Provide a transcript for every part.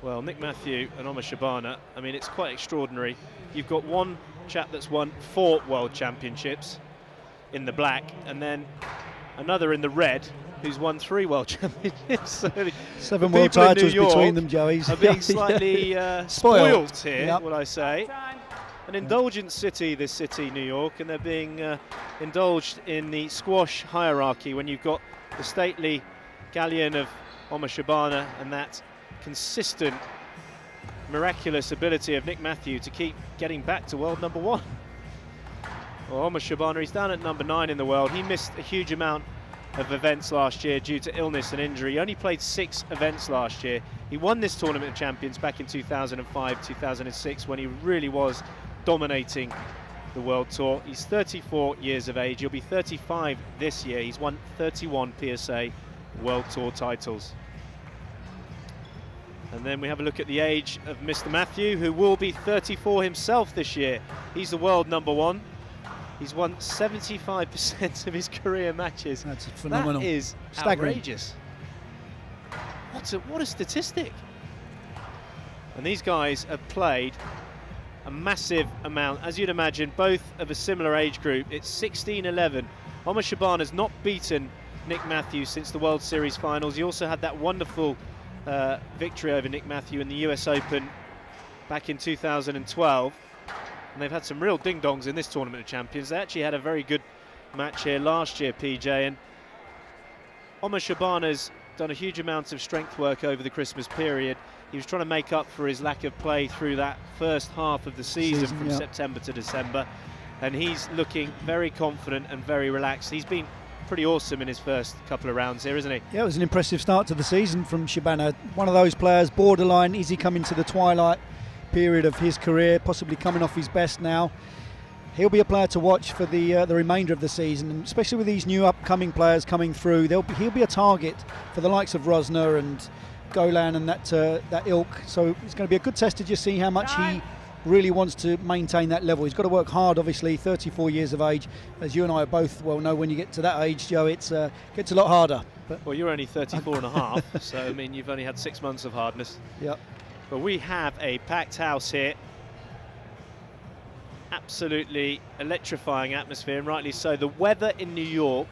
Well, Nick Matthew and Omar Shabana, I mean, it's quite extraordinary. You've got one chap that's won 4 world championships in the black, and then another in the red who's won 3 world championships. So 7 world titles between them, Joey. Are being slightly spoiled here, yep. would I say. An indulgent city, this city, New York, and they're being indulged in the squash hierarchy when you've got the stately galleon of Omar Shabana and that consistent, miraculous ability of Nick Matthew to keep getting back to world number 1. Well, Omar Shabana, he's down at number 9 in the world. He missed a huge amount of events last year due to illness and injury. He only played 6 events last year. He won this Tournament of Champions back in 2005, 2006 when he really was dominating the World Tour. He's 34 years of age. He'll be 35 this year. He's won 31 PSA World Tour titles. And then we have a look at the age of Mr. Matthew, who will be 34 himself this year. He's the world number 1. He's won 75% of his career matches. That's phenomenal. That is staggering. Outrageous. What a statistic. And these guys have played a massive amount. As you'd imagine, both of a similar age group. It's 16-11. Omar Shabana's not beaten Nick Matthew since the World Series finals. He also had that wonderful victory over Nick Matthew in the US Open back in 2012. And they've had some real ding-dongs in this Tournament of Champions. They actually had a very good match here last year, PJ, and Omar Shabana's done a huge amount of strength work over the Christmas period. He was trying to make up for his lack of play through that first half of the season from September to December, and he's looking very confident and very relaxed. He's been pretty awesome in his first couple of rounds here, isn't he? Yeah, it was an impressive start to the season from Shabana. One of those players, borderline, is he coming to the twilight period of his career, possibly coming off his best now? He'll be a player to watch for the remainder of the season, and especially with these new upcoming players coming through. He'll be a target for the likes of Rosner and Golan and that ilk. So it's going to be a good test to just see how much he really wants to maintain that level. He's got to work hard, obviously. 34 years of age, as you and I both well know, when you get to that age, Joe, it gets a lot harder. But well, you're only 34 and a half, so I mean, you've only had 6 months of hardness. Yep. But we have a packed house here. Absolutely electrifying atmosphere, and rightly so. The weather in New York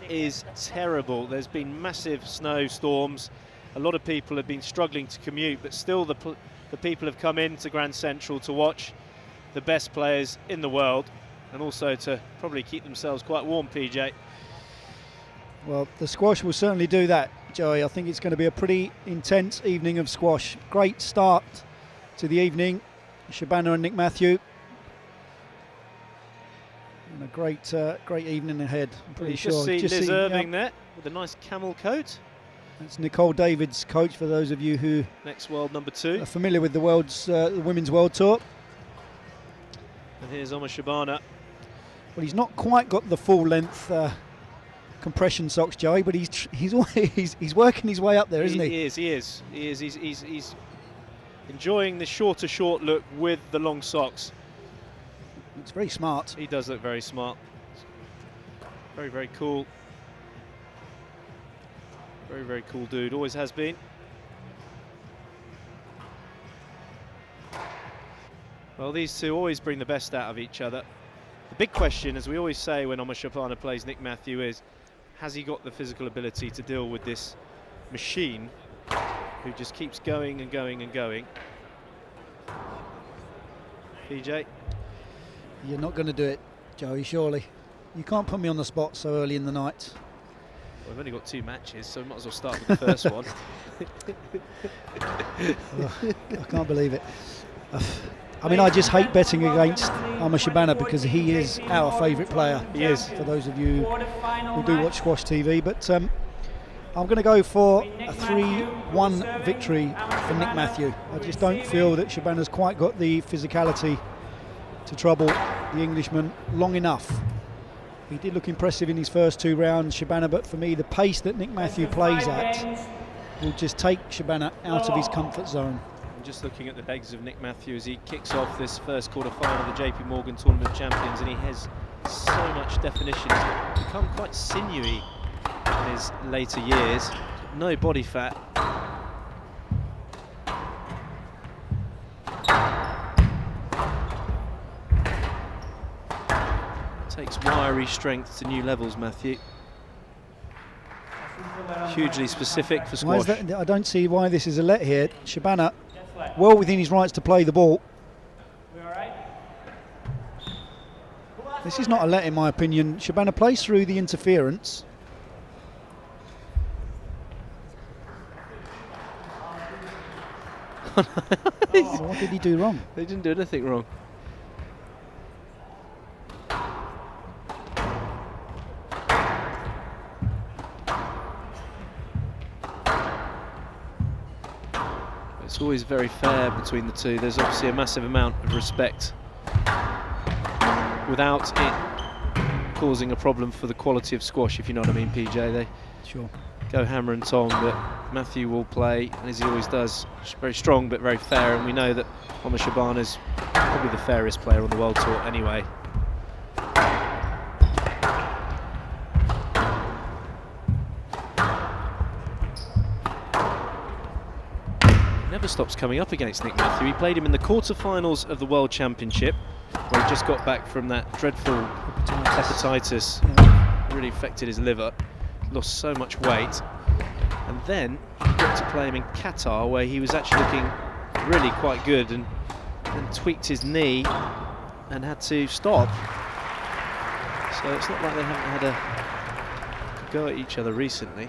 is terrible. There's been massive snowstorms. A lot of people have been struggling to commute, but still the people have come into Grand Central to watch the best players in the world, and also to probably keep themselves quite warm, PJ. Well, the squash will certainly do that, Joey. I think it's going to be a pretty intense evening of squash. Great start to the evening. Shabana and Nick Matthew. And a great evening ahead, I'm pretty sure. Just see Liz Irving there with a nice camel coat. That's Nicole David's coach, for those of you who next world number 2 are familiar with the Women's World Tour. And here's Omar Shabana. Well, he's not quite got the full length compression socks, Joey, but he's working his way up there, isn't he? He is. He's enjoying the short look with the long socks. It's very smart. He does look very smart. Very, very cool. Very, very cool dude. Always has been. Well, these two always bring the best out of each other. The big question, as we always say when Omar Shabana plays Nick Matthew, is has he got the physical ability to deal with this machine who just keeps going and going and going? PJ? You're not going to do it, Joey, surely. You can't put me on the spot so early in the night. Well, we've only got 2 matches, so we might as well start with the first one. I can't believe it. I mean, I just hate betting against Omar Shabana because he is our favourite player. He is. For those of you who do watch Squash TV. But I'm going to go for a 3-1 victory for Nick Matthew. I just don't feel that Shabana's quite got the physicality to trouble the Englishman long enough. He did look impressive in his first 2 rounds, Shabana, but for me, the pace that Nick Matthew plays at will just take Shabana out of his comfort zone. I'm just looking at the legs of Nick Matthew as he kicks off this first quarter-final of the JP Morgan Tournament of Champions, and he has so much definition. He's become quite sinewy in his later years. No body fat. Takes wiry strength to new levels, Matthew. Hugely specific for Why is squash. that? I don't see why this is a let here. Shabana, well within his rights to play the ball. This is not a let in my opinion. Shabana plays through the interference. What did he do wrong? They didn't do anything wrong. It's always very fair between the two. There's obviously a massive amount of respect without it causing a problem for the quality of squash, if you know what I mean, PJ. They Sure. go hammer and tong, but Matthew will play, and as he always does, very strong but very fair, and we know that Omar Shabana's probably the fairest player on the World Tour anyway. Never stops coming up against Nick Matthew. He played him in the quarterfinals of the World Championship, where he just got back from that dreadful hepatitis. Yeah. Really affected his liver, lost so much weight, and then he got to play him in Qatar, where he was actually looking really quite good, and tweaked his knee and had to stop. So it's not like they haven't had a go at each other recently.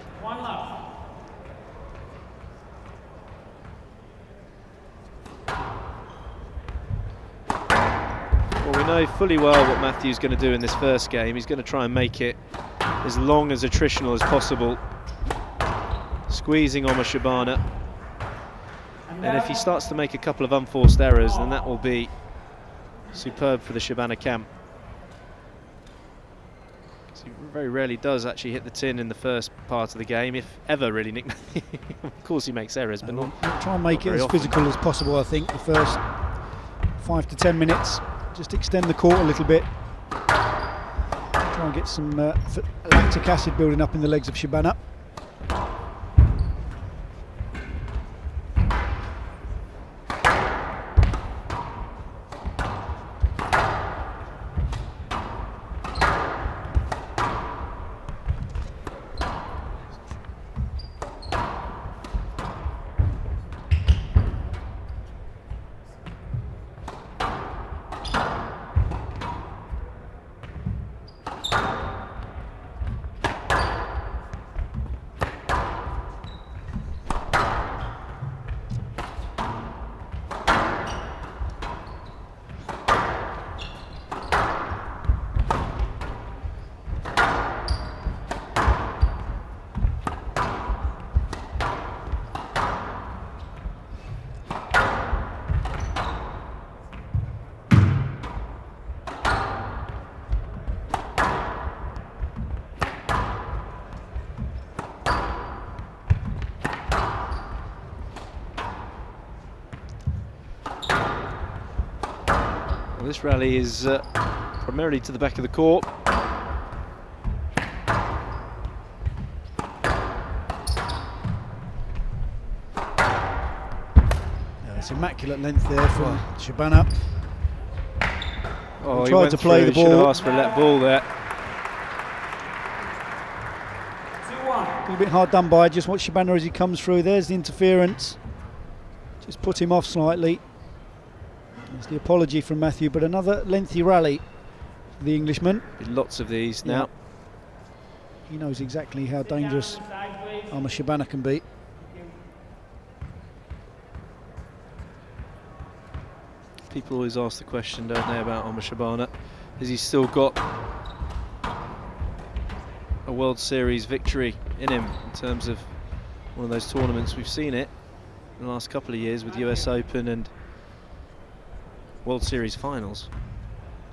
Well, we know fully well what Matthew's going to do in this first game. He's going to try and make it as long as attritional as possible, squeezing Omar Shabana. And if he starts to make a couple of unforced errors, then that will be superb for the Shabana camp. He very rarely does actually hit the tin in the first part of the game, if ever, really, Nick Matthew. Of course he makes errors, but not. Try and make it as often. physical as possible, I think, the first 5 to 10 minutes. Just extend the court a little bit. Try and get some lactic acid building up in the legs of Shabana. This rally is primarily to the back of the court. It's immaculate length there from Shabana. Oh, he tried went to play through, the should have ball. asked for a let ball there. A little bit hard done by. Just watch Shabana as he comes through. There's the interference. Just put him off slightly. There's the apology from Matthew, but another lengthy rally for the Englishman. Lots of these now. He knows exactly how dangerous Omar Shabana can be. People always ask the question, don't they, about Omar Shabana. Has he still got a World Series victory in him in terms of one of those tournaments? We've seen it in the last couple of years with US Open and World Series finals.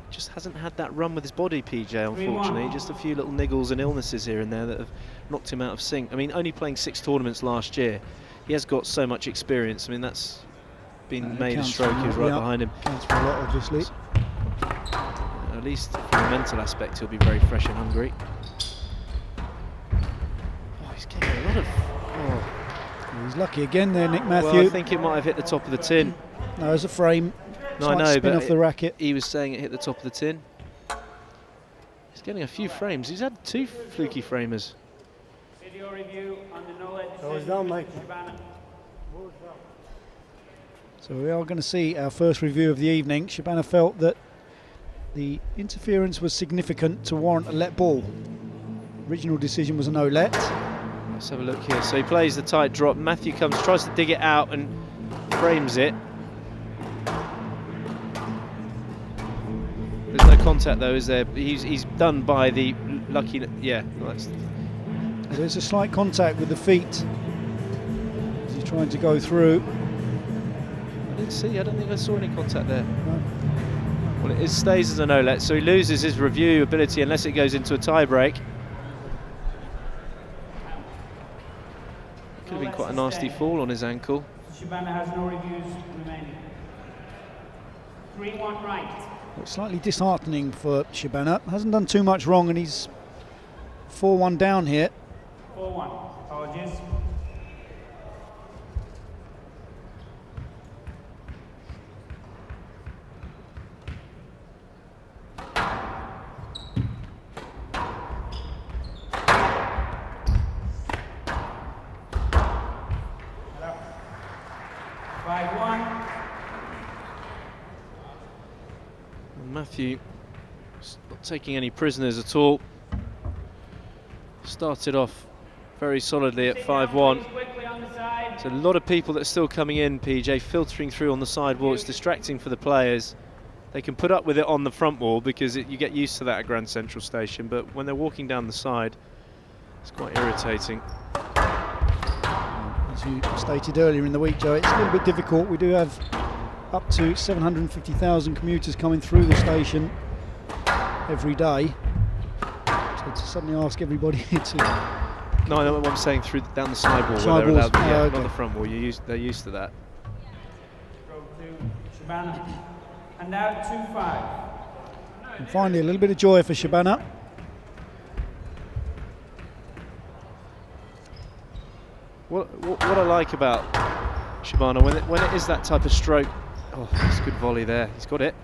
Just hasn't had that run with his body, PJ, unfortunately. Just a few little niggles and illnesses here and there that have knocked him out of sync. I mean, only playing 6 tournaments last year, he has got so much experience. I mean, that's been made a stroke. He was right behind him. Counts for a lot, obviously. So, at least from a mental aspect, he'll be very fresh and hungry. Oh, he's getting a lot of. Oh. He's lucky again there, Nick Matthew. Well, I think it might have hit the top of the tin. No, there's a frame. No, I know, spin but off the racket. He was saying it hit the top of the tin. getting a few frames. He's had 2 fluky framers. Video review on the no-let So it's decision down, for mate. Shabana. So we are going to see our first review of the evening. Shabana felt that the interference was significant to warrant a let ball. Original decision was a no let. Let's have a look here. So he plays the tight drop. Matthew comes, tries to dig it out and frames it. There's no contact though, is there? He's done by the lucky. Yeah, well, that's. There's a slight contact with the feet as he's trying to go through. I didn't see. I don't think I saw any contact there. No. Well, it stays as a no let, so he loses his review ability unless it goes into a tie break. Could have been quite a nasty fall on his ankle. Shabana has no reviews remaining. 3-1 right. It's slightly disheartening for Shabana. Hasn't done too much wrong, and he's 4-1 down here. 4-1. Apologies. Hello. 5-1. Matthew not taking any prisoners at all. Started off very solidly at 5-1. There's a lot of people that are still coming in, PJ, filtering through on the sidewall. It's distracting for the players. They can put up with it on the front wall because you get used to that at Grand Central Station, but when they're walking down the side, it's quite irritating. As you stated earlier in the week, Joe, it's a little bit difficult. We do have up to 750,000 commuters coming through the station every day. So to suddenly ask everybody to... No, I know what I'm saying, down the sidewall where they're allowed, not the front wall. They're used to that. Go to Shabana. And now 2-5. And finally, a little bit of joy for Shabana. What I like about Shabana, when it is that type of stroke, oh, that's a good volley there. He's got it.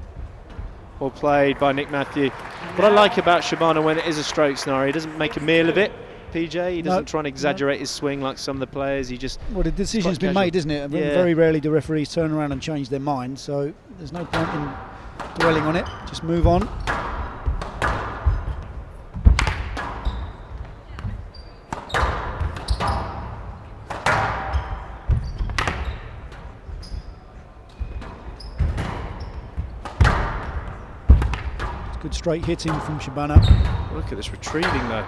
Well played by Nick Matthew. What I like about Shabana when it is a stroke scenario, he doesn't make a meal of it, PJ. He doesn't try and exaggerate his swing like some of the players. He just... Well, the decision's been made, isn't it? Yeah. Very rarely do referees turn around and change their mind, so there's no point in dwelling on it. Just move on. Good straight hitting from Shabana. Look at this retrieving though.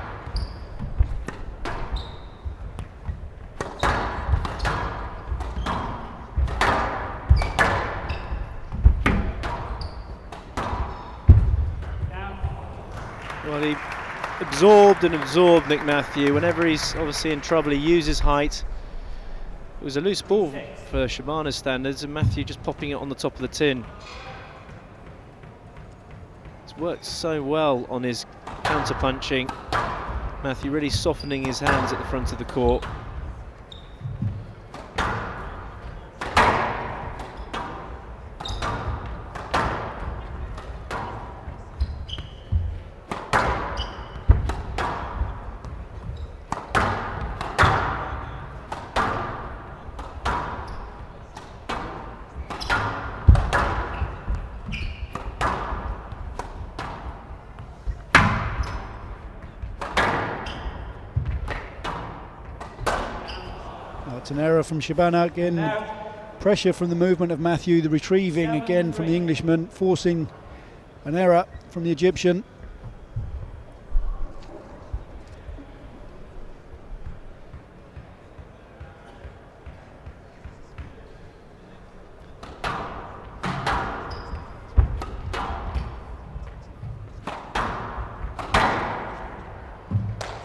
Well, he absorbed Nick Matthew. Whenever he's obviously in trouble, he uses height. It was a loose ball for Shabana's standards, and Matthew just popping it on the top of the tin. It's worked so well on his counter-punching. Matthew really softening his hands at the front of the court. It's an error from Shabana again. Pressure from the movement of Matthew, the retrieving again from the Englishman, forcing an error from the Egyptian.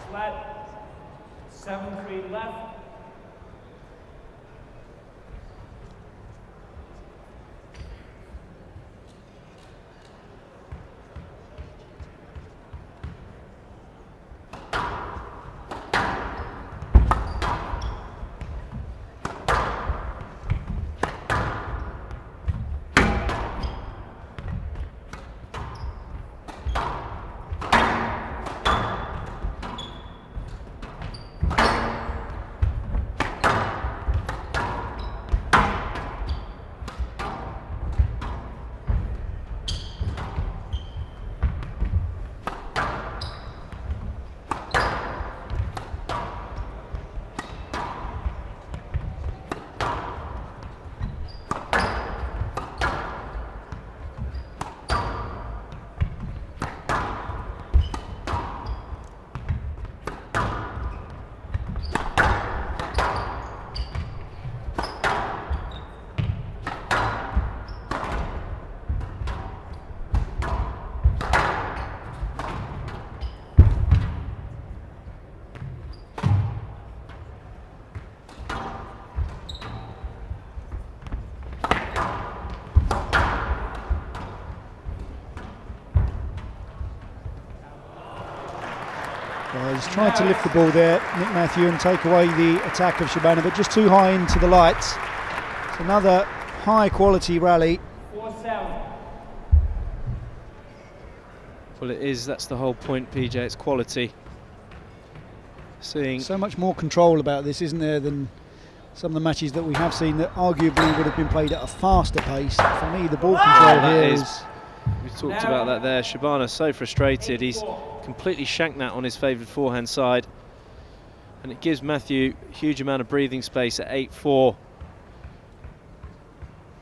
Flat. 7-3 left. Well, he's tried to lift the ball there, Nick Matthew, and take away the attack of Shabana, but just too high into the lights. It's another high quality rally. 4-7. Well, it is. That's the whole point, PJ. It's quality. Seeing So much more control about this, isn't there, than some of the matches that we have seen that arguably would have been played at a faster pace. For me, the ball control here is... We talked about that there. Shabana so frustrated. He's completely shanked that on his favoured forehand side. And it gives Matthew a huge amount of breathing space at 8-4.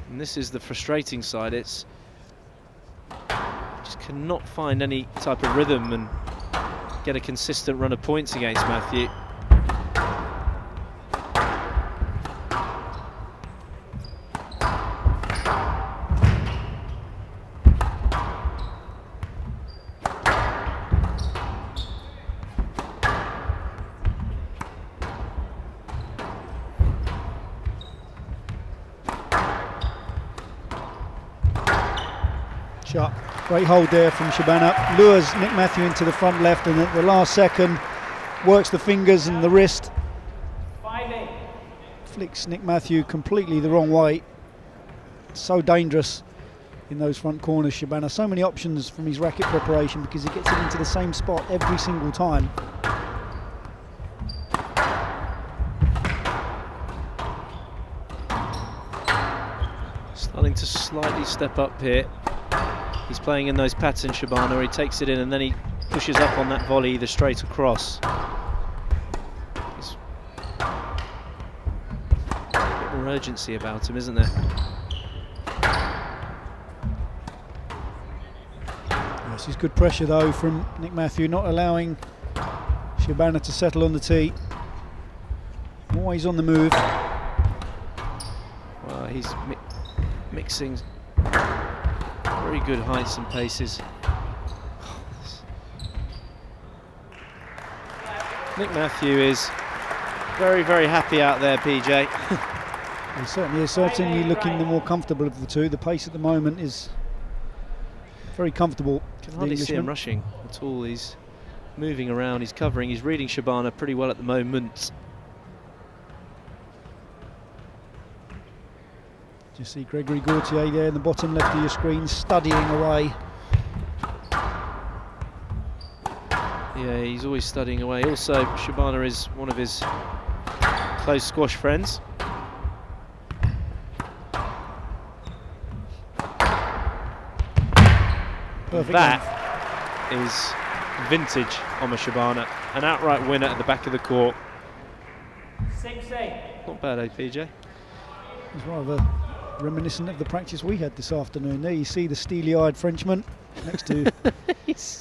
And this is the frustrating side. It's just cannot find any type of rhythm and get a consistent run of points against Matthew. Sharp. Great hold there from Shabana. Lures Nick Matthew into the front left, and at the last second works the fingers and the wrist. 5-8. Flicks Nick Matthew completely the wrong way. So dangerous in those front corners, Shabana. So many options from his racket preparation because he gets it into the same spot every single time. Starting to slightly step up here. He's playing in those patterns, Shabana, where he takes it in and then he pushes up on that volley either straight across. There's a bit more urgency about him, isn't there? This is good pressure though from Nick Matthew, not allowing Shabana to settle on the tee. Always on the move. Well, he's mixing very good heights and paces. Nick Matthew is very, very happy out there, PJ. He certainly is, certainly looking the more comfortable of the two. The pace at the moment is very comfortable. Can hardly see him rushing at all. He's moving around, he's covering, he's reading Shabana pretty well at the moment. You see Gregory Gaultier there in the bottom left of your screen, studying away. Yeah, he's always studying away. Also, Shabana is one of his close squash friends. Perfect. That is vintage Omar Shabana, an outright winner at the back of the court. 6-8. Not bad, eh, PJ? It's rather reminiscent of the practice we had this afternoon. There you see the steely-eyed Frenchman next to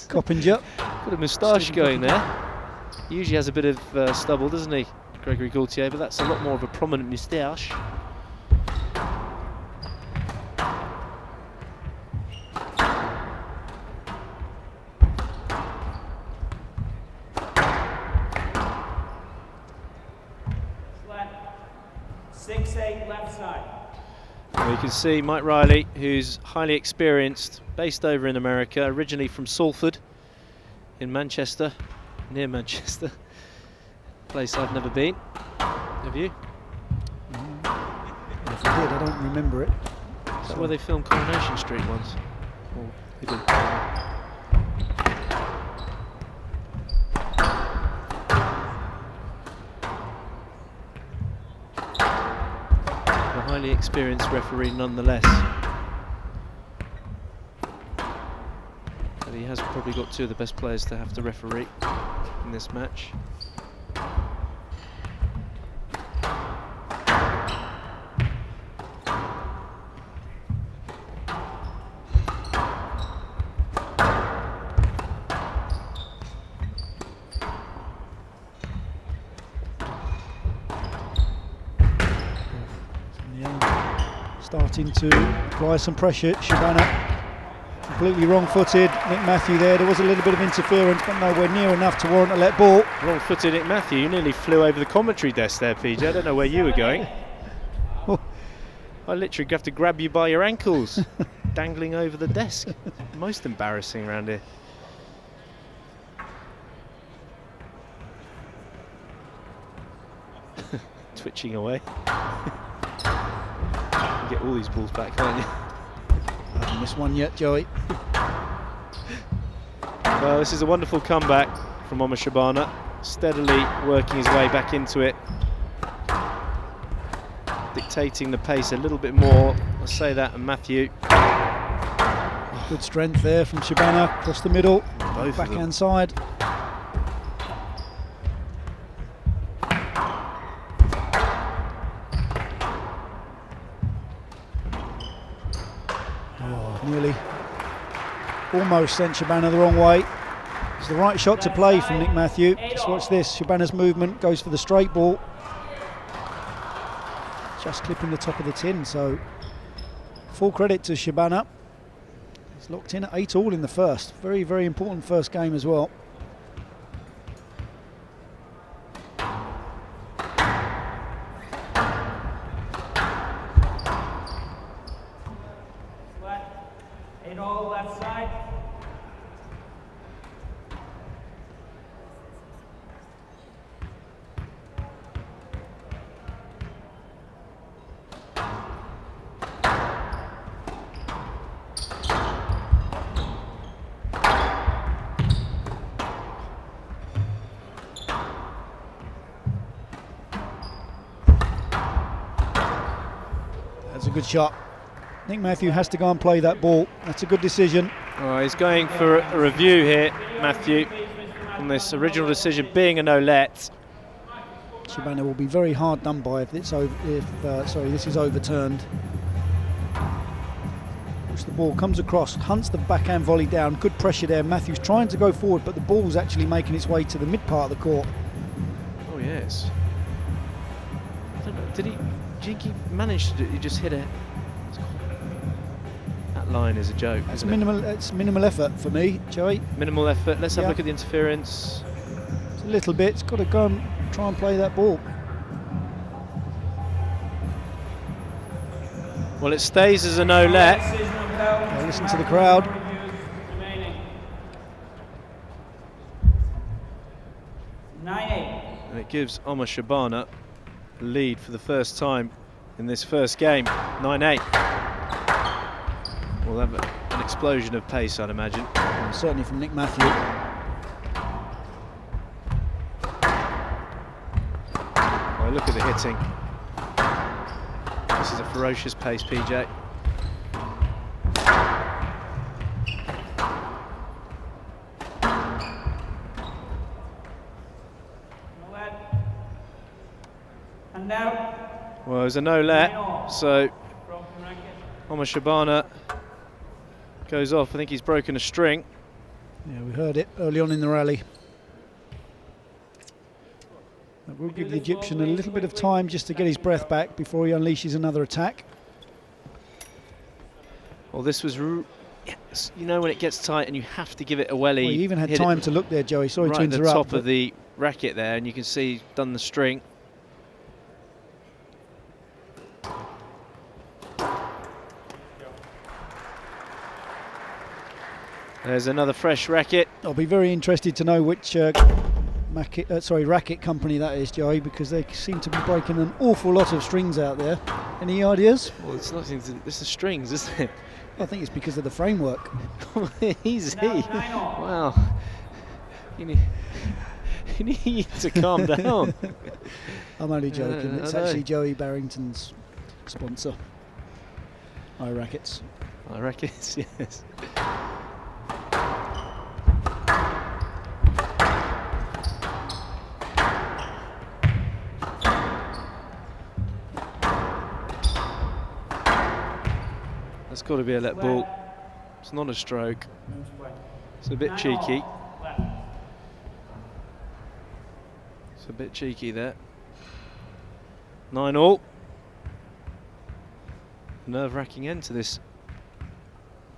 Coppinger. Got a moustache going there. He usually has a bit of stubble, doesn't he, Gregory Gaultier? But that's a lot more of a prominent moustache. Flat. 6-8 left side. Well, you can see Mike Riley, who's highly experienced, based over in America, originally from Salford in Manchester, near Manchester, place I've never been. Have you? If I did, I don't remember it. Is that where they filmed Coronation Street once? Or who did? A highly experienced referee nonetheless. But he has probably got two of the best players to have to referee in this match. Starting to apply some pressure. Shabana completely wrong-footed. Nick Matthew there. There was a little bit of interference, but nowhere near enough to warrant a let ball. Wrong-footed Nick Matthew. You nearly flew over the commentary desk there, PJ. I don't know where you were going. Oh. I literally have to grab you by your ankles, dangling over the desk. Most embarrassing around here. switching away. You get all these balls back, can't you? I haven't missed one yet, Joey. Well, this is a wonderful comeback from Omar Shabana, steadily working his way back into it, dictating the pace a little bit more. I'll say that, and Matthew. Good strength there from Shabana, across the middle, Both backhand side. Oh, nearly, almost sent Shabana the wrong way. It's the right shot to play from Nick Matthew. Just watch this, Shabana's movement, goes for the straight ball. Just clipping the top of the tin, so full credit to Shabana. He's locked in at 8-all in the first. Very, very important first game as well. Flat. 8-all left side. That's a good shot. Nick Matthew has to go and play that ball. That's a good decision. Oh, he's going for a review here, Matthew, on this original decision being a no-let. Shabana will be very hard done by if this is overturned. Watch the ball comes across, hunts the backhand volley down. Good pressure there. Matthew's trying to go forward, but the ball's actually making its way to the mid part of the court. Oh yes. I don't know, do you think he managed to do it? He just hit it. That line is a joke. It's isn't minimal. It's minimal effort for me, Joey. it? Minimal effort. Let's have Yeah. a look at the interference. It's a little bit. It's got to go and try and play that ball. Well, it stays as a no-let. Listen to the crowd. Remaining. 9-8. And it gives Omar Shabana a lead for the first time in this first game. 9-8. We'll have an explosion of pace, I'd imagine. Certainly from Nick Matthew. Oh, look at the hitting. This is a ferocious pace, PJ. And now. Well, it was a no-let, so Broken racket. Omar Shabana goes off. I think he's broken a string. Yeah, we heard it early on in the rally. That will give the Egyptian a little bit of time just to get his breath back before he unleashes another attack. Well, this was, you know, when it gets tight and you have to give it a welly. Well, he even had hit time it to look there, Joey. Sorry right to at the interrupt. top of the racket there, and you can see he's done the string. There's another fresh racket. I'll be very interested to know which racket company that is, Joey, because they seem to be breaking an awful lot of strings out there. Any ideas? Well, it's nothing to, it's the strings, isn't it? I think it's because of the framework. Easy. Now 9-all. Wow. You need to calm down. I'm only joking. It's I know. actually Joey Barrington's sponsor. iRackets. I reckon it's, yes. That's got to be a let ball. It's not a stroke. It's a bit cheeky. It's a bit cheeky there. 9-all. Nerve-wracking end to this.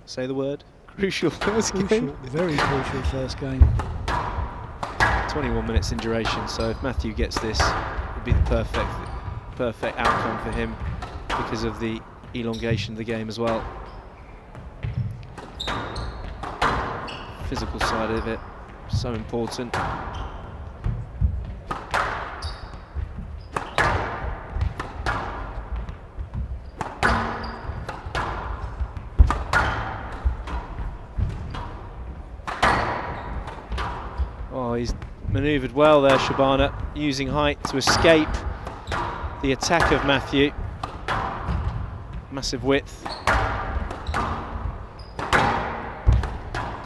Say the word. Crucial first Crucial, game. very crucial first game. 21 minutes in duration, so if Matthew gets this, it'd be the perfect outcome for him because of the elongation of the game as well. Physical side of it, so important. Oh, he's manoeuvred well there, Shabana, using height to escape the attack of Matthew. Massive width.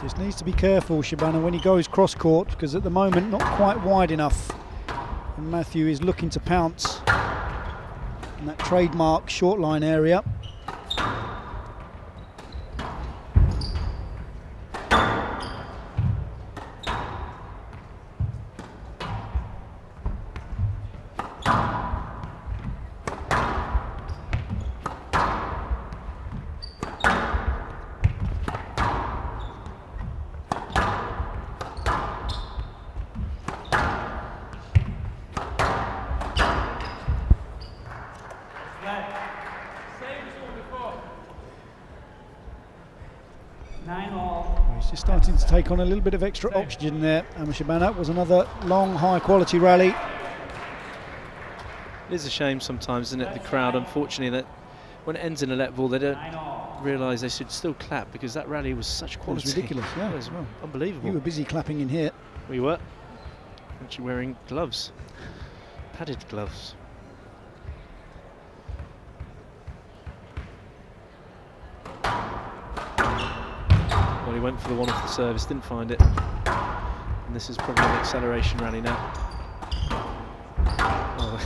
Just needs to be careful, Shabana, when he goes cross-court, because at the moment not quite wide enough. And Matthew is looking to pounce in that trademark short line area. He's just starting to take on a little bit of extra oxygen there. Shabana was another long, high-quality rally. It is a shame sometimes, isn't it, the crowd, unfortunately, that when it ends in a let ball, they don't realise they should still clap, because that rally was such quality. It was ridiculous, yeah. It was unbelievable. You were busy clapping in here. We were. Actually wearing gloves, padded gloves. Well, he went for the one off the service, didn't find it. And this is probably an acceleration rally now. Oh.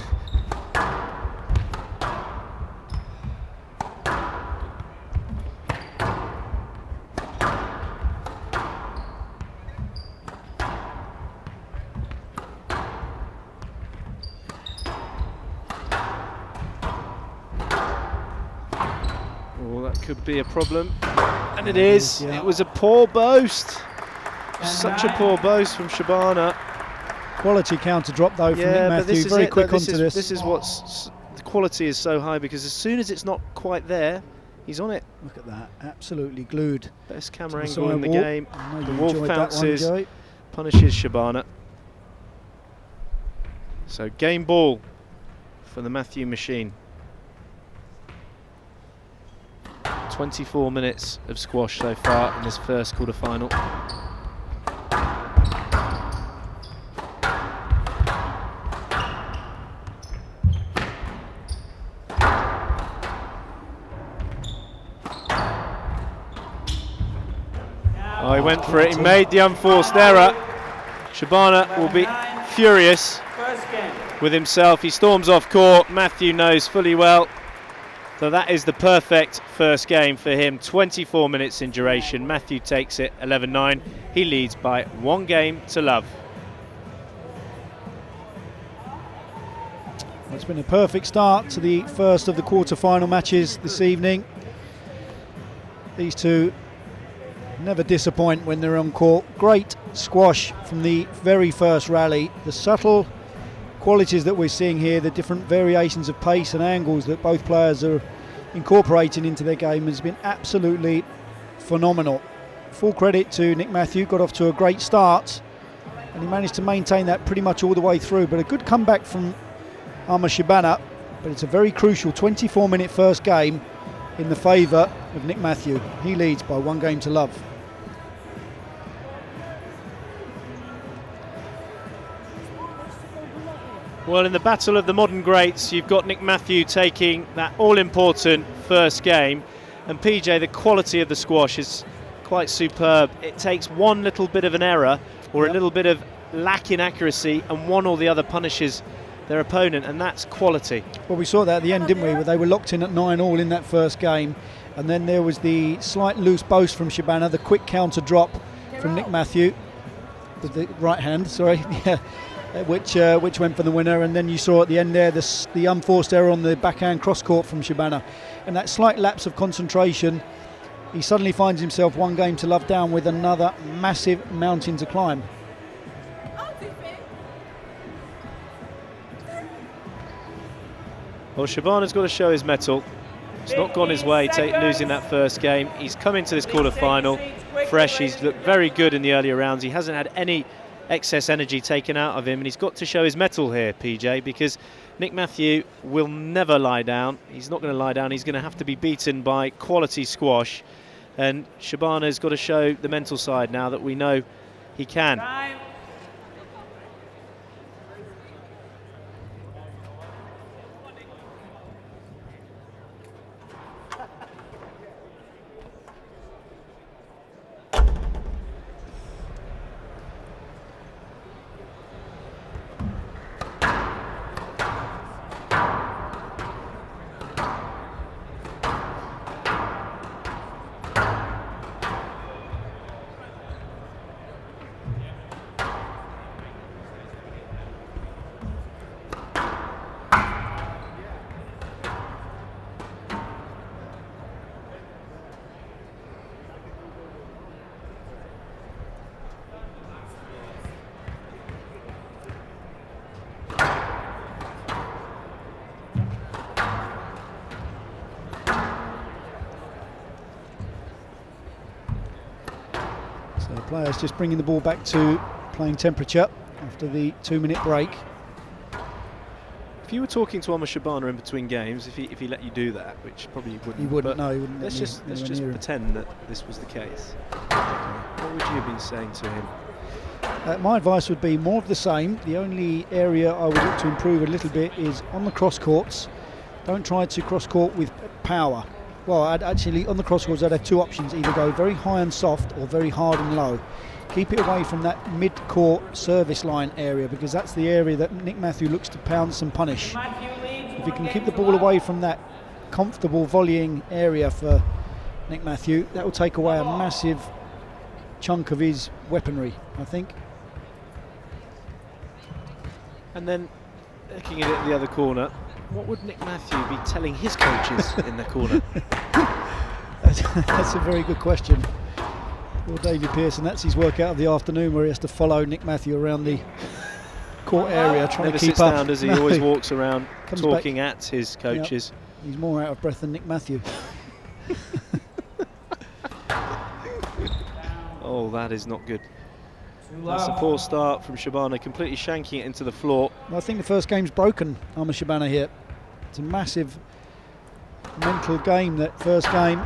Oh, that could be a problem. And it is. Yeah. It was a poor boast. Such a poor boast from Shabana. Quality counter drop though from Nick Matthew. Very quick onto this. This is what's the quality is so high, because as soon as it's not quite there, he's on it. Look at that, absolutely glued. Best camera the angle in the sidewall. game. I know The you wolf enjoyed that one, pounces, Joey. punishes Shabana. So game ball for the Matthew machine. 24 minutes of squash so far in this first quarter-final. Oh, he went for it. He made the unforced error. Shabana will be furious with himself. He storms off court. Matthew knows fully well. So that is the perfect first game for him. 24 minutes in duration. Matthew takes it 11-9. He leads by 1 game to love. Well, it's been a perfect start to the first of the quarter-final matches this evening. These two never disappoint when they're on court. Great squash from the very first rally. The subtle qualities that we're seeing here, the different variations of pace and angles that both players are incorporating into their game, has been absolutely phenomenal. Full credit to Nick Matthew, got off to a great start and he managed to maintain that pretty much all the way through, but a good comeback from Shabana. But it's a very crucial 24-minute first game in the favour of Nick Matthew. He leads by 1 game to love. Well, in the battle of the modern greats, you've got Nick Matthew taking that all-important first game. And PJ, the quality of the squash is quite superb. It takes one little bit of an error or a little bit of lack in accuracy, and one or the other punishes their opponent, and that's quality. Well, we saw that at the end, didn't we? Where they were locked in at 9-all in that first game. And then there was the slight loose boast from Shabana, the quick counter drop from Nick Matthew, with the right hand, sorry, yeah. Which went for the winner, and then you saw at the end there the unforced error on the backhand cross court from Shabana, and that slight lapse of concentration. He suddenly finds himself 1 game to love down with another massive mountain to climb. Well, Shabana's got to show his mettle. It's not gone his way, losing that first game. He's come into this quarter-final fresh. He's looked very good in the earlier rounds. He hasn't had any excess energy taken out of him, and he's got to show his mettle here, PJ, because Nick Matthew will never lie down. He's not going to lie down. He's going to have to be beaten by quality squash, and Shabana's got to show the mental side now that we know he can. So the players just bringing the ball back to playing temperature after the 2-minute break. If you were talking to Omar Shabana in between games, if he let you do that, which probably you wouldn't. He wouldn't. but No, he wouldn't. Let's just pretend that this was the case. What would you have been saying to him? My advice would be more of the same. The only area I would look to improve a little bit is on the cross courts. Don't try to cross court with power. Well, I'd actually, on the cross courts, I'd have two options: either go very high and soft or very hard and low. Keep it away from that mid-court service line area, because that's the area that Nick Matthew looks to pounce and punish. If you can keep the ball away from that comfortable volleying area for Nick Matthew, that will take away a massive chunk of his weaponry, I think. And then, looking at it the other corner, what would Nick Matthew be telling his coaches in the corner? That's a very good question. Well, David Pearson, that's his workout of the afternoon, where he has to follow Nick Matthew around the court area, trying Never to keep sits up. down, does he? No. Always walks around Comes talking at his coaches. Yep. He's more out of breath than Nick Matthew. Oh, that is not good. That's a poor start from Shabana, completely shanking it into the floor. Well, I think the first game's broken, Omar Shabana here. It's a massive mental game, that first game.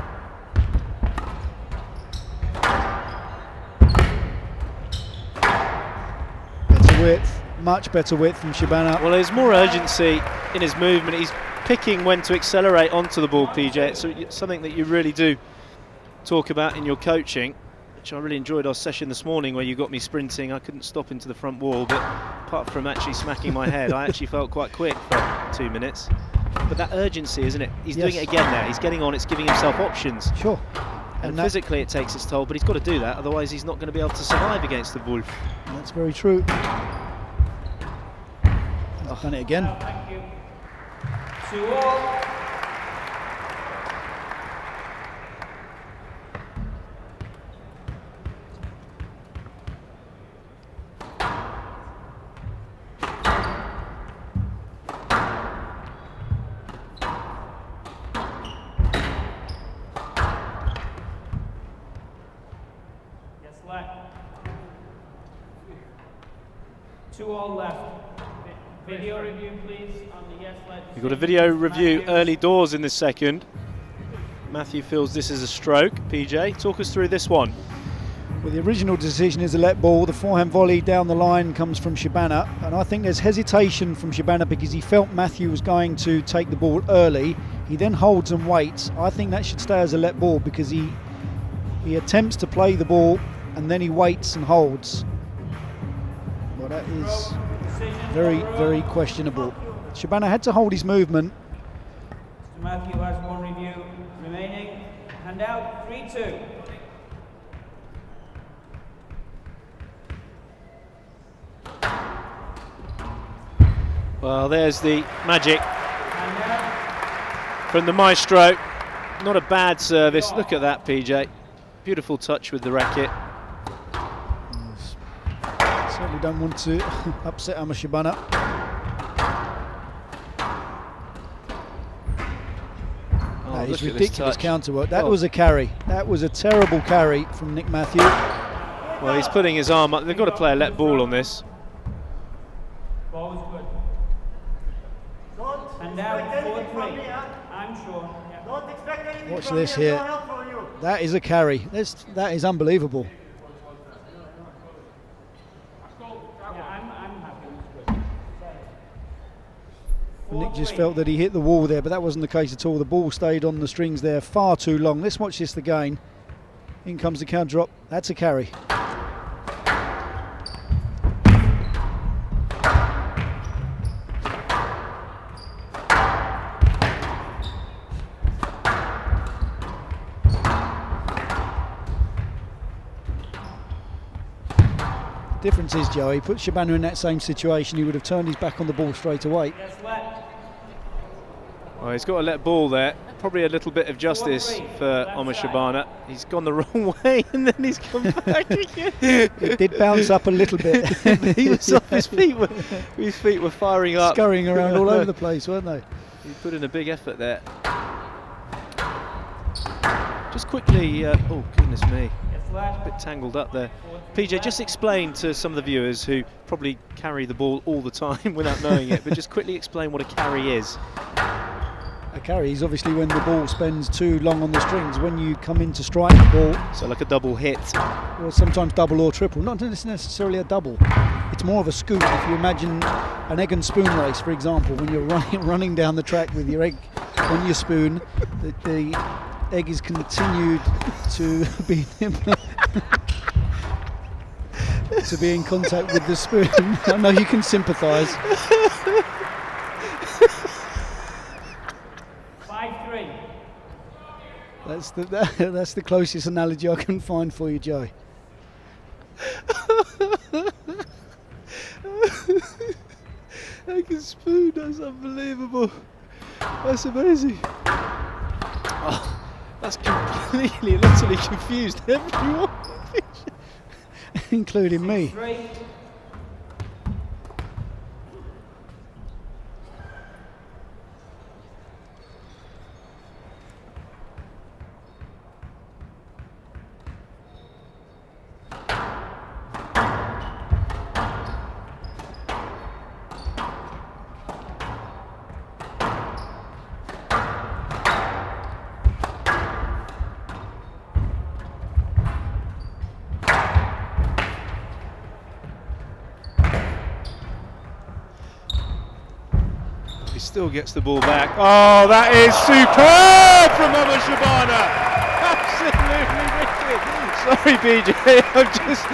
Better width, much better width from Shabana. Well, there's more urgency in his movement. He's picking when to accelerate onto the ball, PJ. It's something that you really do talk about in your coaching, which I really enjoyed our session this morning, where you got me sprinting. I couldn't stop into the front wall, but apart from actually smacking my head, I actually felt quite quick for 2 minutes. But that urgency, isn't it? He's doing it again there. He's getting on, it's giving himself options. Sure. And physically it takes its toll, but he's got to do that, otherwise he's not going to be able to survive against the Wolf. That's very true. He's done it again. Thank you. 2-all. All left. Video review, please, on the yes led. We've got a video review early doors in this second. Matthew feels this is a stroke. PJ, talk us through this one. Well, the original decision is a let ball. The forehand volley down the line comes from Shabana, and I think there's hesitation from Shabana because he felt Matthew was going to take the ball early. He then holds and waits. I think that should stay as a let ball, because he attempts to play the ball and then he waits and holds. Well, that is very, very questionable. Shabana had to hold his movement. Mr. Matthew has one review remaining. Hand out 3-2. Well, there's the magic from the maestro. Not a bad service. Look at that, PJ. Beautiful touch with the racket. Certainly don't want to upset Omar Shabana. Oh, That is look at this ridiculous touch. counterwork. That was a carry. That was a terrible carry from Nick Matthew. Well, he's putting his arm up. They've got to play a let ball on this. Ball was good. And now 4-3. I'm sure. Yeah. Watch this here. That is a carry. That is unbelievable. I'm happy. It was good. Nick just felt that he hit the wall there, but that wasn't the case at all. The ball stayed on the strings there far too long. Let's watch this again. In comes the counter drop. That's a carry. Difference is, Joey, put Shabana in that same situation, he would have turned his back on the ball straight away. Yes, let. Well, he's got a let ball there. Probably a little bit of justice for Omar Shabana. He's gone the wrong way and then he's come back again. It did bounce up a little bit. He was off his feet. His feet were firing up. Scurrying around all over the place, weren't they? He put in a big effort there. Just quickly, oh goodness me. Yes, flat. A bit tangled up there. PJ, just explain to some of the viewers who probably carry the ball all the time without knowing it, but just quickly explain what a carry is. A carry is obviously when the ball spends too long on the strings, when you come in to strike the ball. So like a double hit. Or sometimes double or triple, not necessarily a double. It's more of a scoop. If you imagine an egg and spoon race, for example, when you're running down the track with your egg on your spoon, the egg is continued to be to be in contact with the spoon. I know you can sympathise. 5-3. That's the closest analogy I can find for you, Joey. Egg and spoon, that's unbelievable. That's amazing. Oh, that's completely and utterly confused everyone. Including me. 3. He still gets the ball back. Oh, that is superb from Shabana. Absolutely wicked. Sorry, BJ, I've just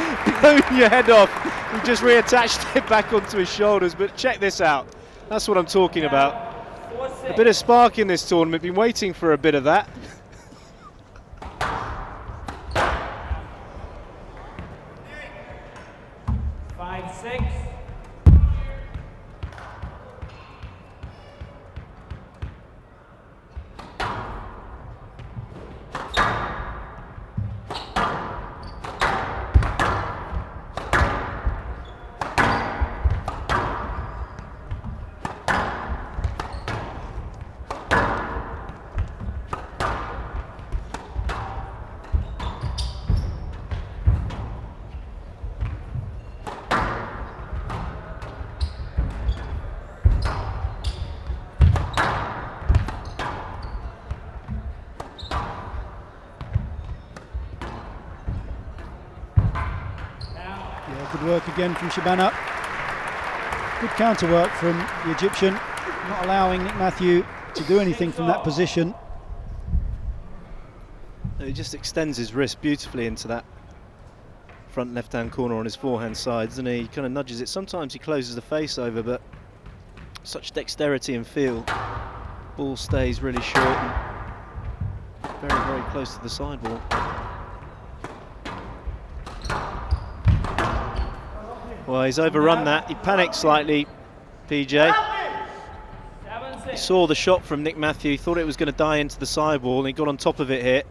blown your head off. He just reattached it back onto his shoulders, but check this out. That's what I'm talking about. A bit of spark in this tournament. Been waiting for a bit of that. 5-6. Good work again from Shabana. Good counter work from the Egyptian, not allowing Nick Matthew to do anything from that position. He just extends his wrist beautifully into that front left-hand corner on his forehand side, doesn't he? He kind of nudges it. Sometimes he closes the face over, but such dexterity and feel. Ball stays really short and very, very close to the sidewall. Well, he's overrun that. He panicked slightly, PJ. He saw the shot from Nick Matthew, thought it was going to die into the sidewall, and he got on top of it here.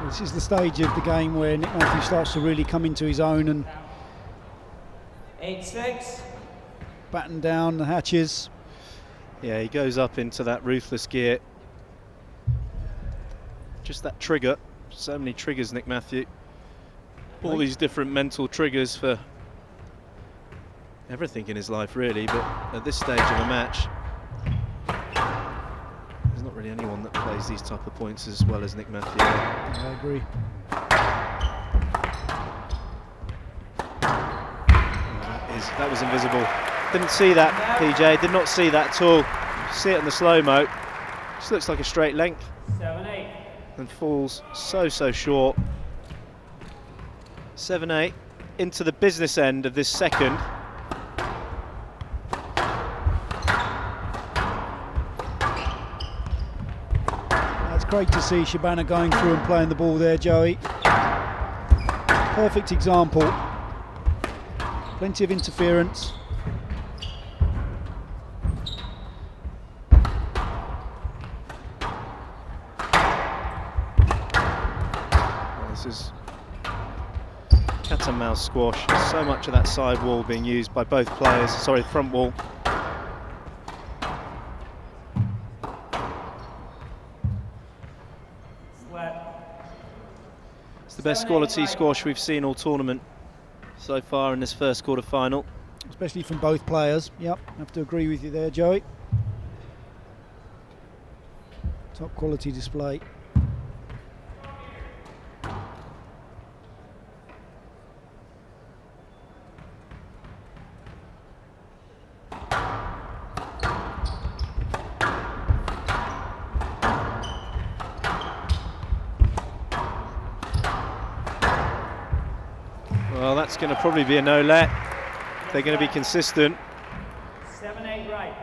This is the stage of the game where Nick Matthew starts to really come into his own and 8-6. batten down the hatches. Yeah, he goes up into that ruthless gear. Just that trigger. So many triggers, Nick Matthew. All these different mental triggers for everything in his life, really. But at this stage of a match, there's not really anyone that plays these type of points as well as Nick Matthew. I agree. That was invisible. Didn't see that, PJ. Did not see that at all. See it in the slow-mo. Just looks like a straight length. 7-8. And falls so short. 7-8 into the business end of this second. That's great to see Shabana going through and playing the ball there, Joey. Perfect example. Plenty of interference. cat and mouse squash. So much of that side wall being used by both players. Sorry, front wall. It's the best quality squash we've seen all tournament so far in this first quarter-final. Especially from both players. Yep, I have to agree with you there, Joey. Top quality display. Well, that's going to probably be a no-let. They're going to be consistent. 7-8 right.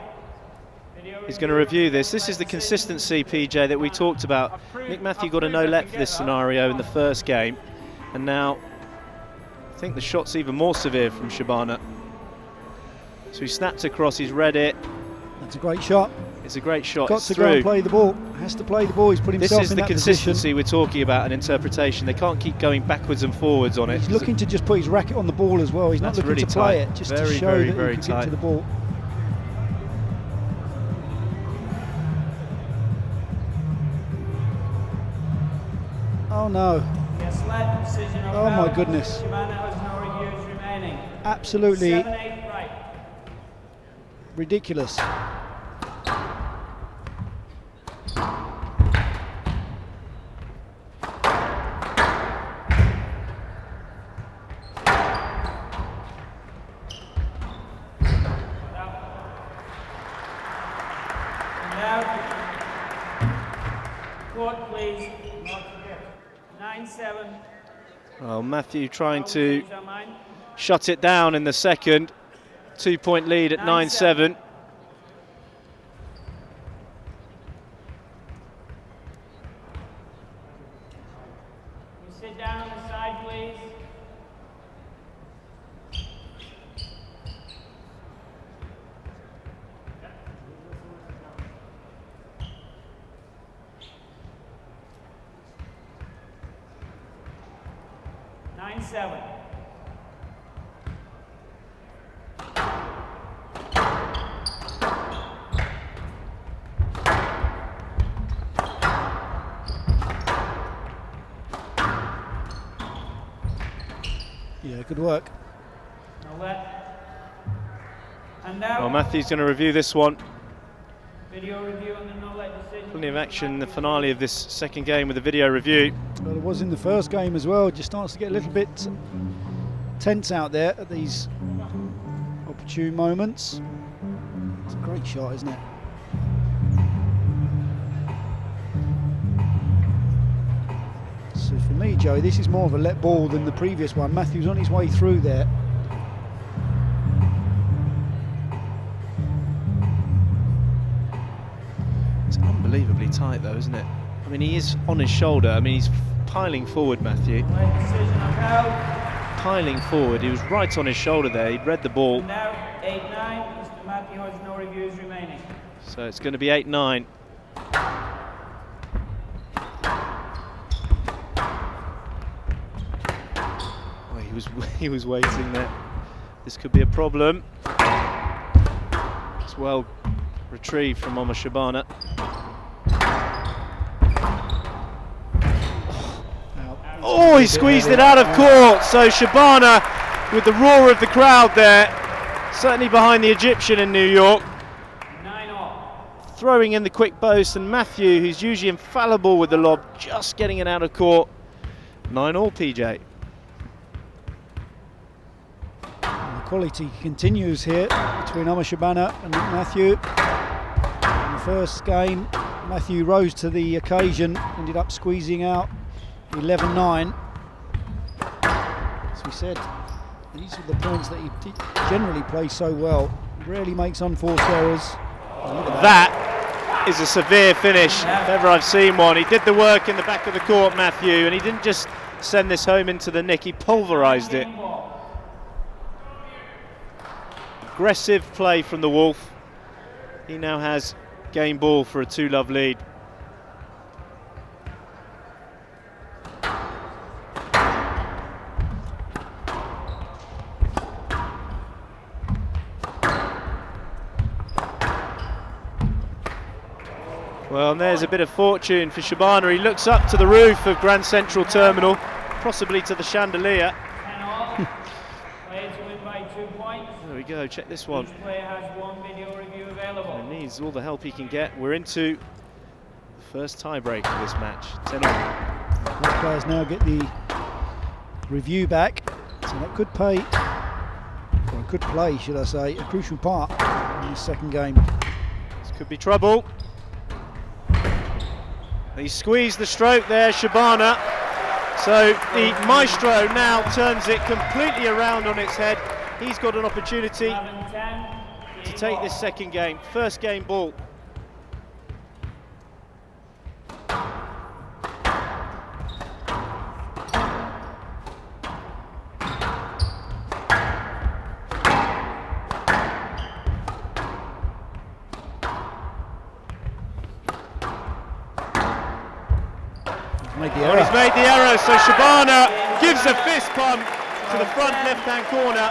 He's going to review this. This is the consistency, PJ, that we talked about. Nick Matthew got a no-let for this scenario in the first game, and now I think the shot's even more severe from Shabana. So he snapped across, he's read it. That's a great shot. It's a great shot. Got it's to through. go and play the ball. Has to play the ball. He's put himself This is in the that consistency position. we're talking about, an interpretation. They can't keep going backwards and forwards on it. He's looking to just put his racket on the ball as well. He's not That's looking really to play tight. it, just Very, to show very, that very he can get tight. to the ball. Oh no. Yes, led decision of Oh my foul. goodness. Shabana has no reviews remaining. Absolutely 7-8 right. ridiculous. Court, please. 9-7. Well, Matthew trying to shut it down in the second. 2-point lead at 9-7. You sit down on the side, please. Nine, 7. Yeah, good work. No let. And now, Well, Matthew's going to review this one. video review on the no let decision. Plenty of action in the finale of this second game with a video review. Well, it was in the first game as well. It just starts to get a little bit tense out there at these opportune moments. It's a great shot, isn't it? So for me, Joey, this is more of a let ball than the previous one. Matthew's on his way through there. It's unbelievably tight though, isn't it? I mean, he is on his shoulder. I mean, he's piling forward, Matthew. Led decision of foul. Piling forward. He was right on his shoulder there. He'd read the ball. And now 8-9. Mr. Matthew has no reviews remaining. So it's going to be 8-9. Oh, he was waiting there. This could be a problem. It's well retrieved from Omar Shabana. Oh, he squeezed it out of court. So Shabana, with the roar of the crowd there, certainly behind the Egyptian in New York, 9-all. throwing in the quick boast, and Matthew, who's usually infallible with the lob, just getting it out of court. 9-all, PJ. And the quality continues here between Omar Shabana and Nick Matthew. In the first game, Matthew rose to the occasion, ended up squeezing out 11-9. As we said, these are the points that he generally plays so well. Rarely makes unforced errors. And look at That is a severe finish, if ever I've seen one. He did the work in the back of the court, Matthew, and he didn't just send this home into the nick, he pulverised it. Aggressive play from the Wolf. He now has game ball for a 2-love lead. Well, and there's a bit of fortune for Shabana. He looks up to the roof of Grand Central Terminal, possibly to the chandelier. 10-all. Player to win by 2 points. There we go, check this one. Each player has one video review available. He needs all the help he can get. We're into the first tiebreak of this match. 10-all. Both players now get the review back, so that could pay, or could play, should I say, a crucial part in this second game. This could be trouble. He squeezed the stroke there, Shabana. So the maestro now turns it completely around on its head. He's got an opportunity 11-10. to take this second game. First game ball. Well, he's made the error, so Shabana gives a fist pump to the front left-hand corner.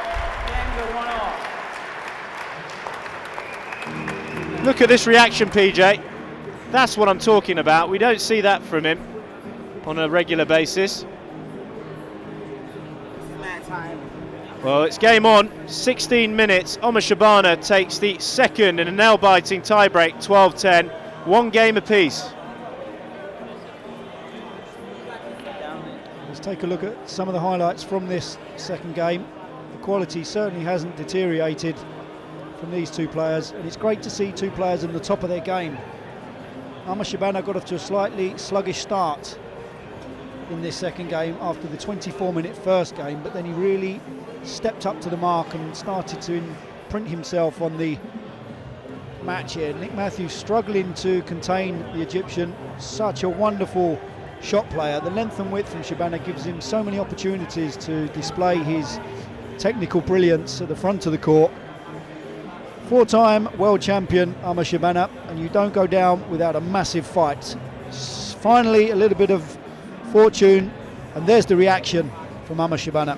Look at this reaction, PJ. That's what I'm talking about. We don't see that from him on a regular basis. Well, it's game on. 16 minutes. Omar Shabana takes the second in a nail-biting tiebreak, 12-10. One game apiece. Let's take a look at some of the highlights from this second game. The quality certainly hasn't deteriorated from these two players, and it's great to see two players on the top of their game. Omar Shabana got off to a slightly sluggish start in this second game after the 24-minute first game, but then he really stepped up to the mark and started to imprint himself on the match here. Nick Matthews struggling to contain the Egyptian. Such a wonderful shot player. The length and width from Shabana gives him so many opportunities to display his technical brilliance at the front of the court. Four-time world champion Omar Shabana, and you don't go down without a massive fight. Finally a little bit of fortune, and there's the reaction from Omar Shabana.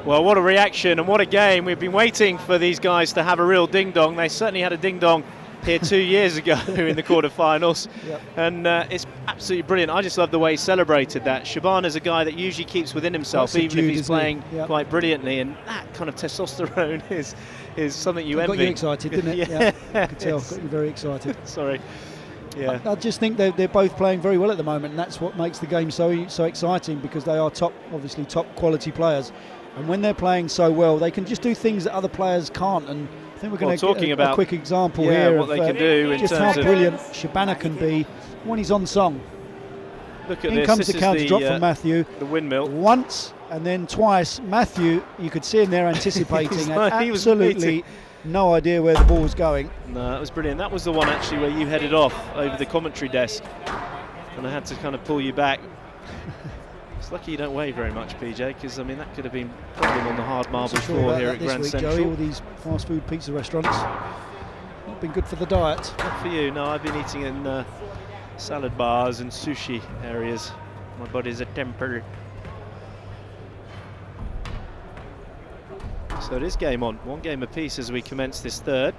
Well, what a reaction and what a game. We've been waiting for these guys to have a real ding-dong. They certainly had a ding-dong here 2 years ago in the quarterfinals. Yep. And it's absolutely brilliant. I just love the way he celebrated that. Shabana's a guy that usually keeps within himself, even if he's playing quite brilliantly, and that kind of testosterone is something you envy. Got you excited, didn't it? Yeah, I could tell. Got you very excited. Sorry. Yeah. I just think they're both playing very well at the moment, and that's what makes the game so exciting, because they are obviously top quality players, and when they're playing so well, they can just do things that other players can't. And I think we're going to get a quick example here what of they can do in just terms how brilliant Shabana can be when he's on song. Look at In this. comes the counter drop from Matthew. The windmill. Once and then twice. Matthew, you could see him there anticipating, and absolutely no idea where the ball was going. No, that was brilliant. That was the one actually where you headed off over the commentary desk, and I had to kind of pull you back. It's lucky you don't weigh very much, PJ, because I mean that could have been a problem on the hard marble floor here at Grand Central. Joey, all these fast food pizza restaurants, not been good for the diet. Not for you. No, I've been eating in salad bars and sushi areas. My body's a temper. So it is game on. One game apiece as we commence this third.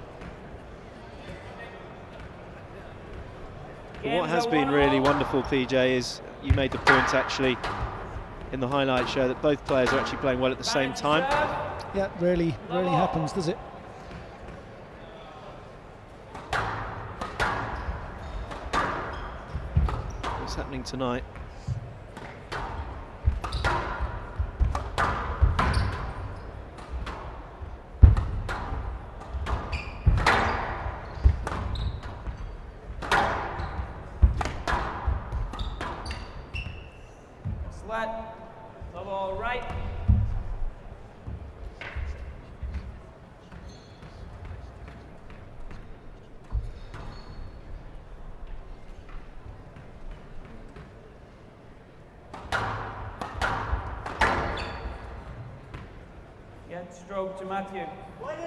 But what has been really wonderful, PJ, is you made the point actually in the highlight show that both players are actually playing well at the same time. Yeah, rarely happens, does it? What's happening tonight? Stroke to Matthew.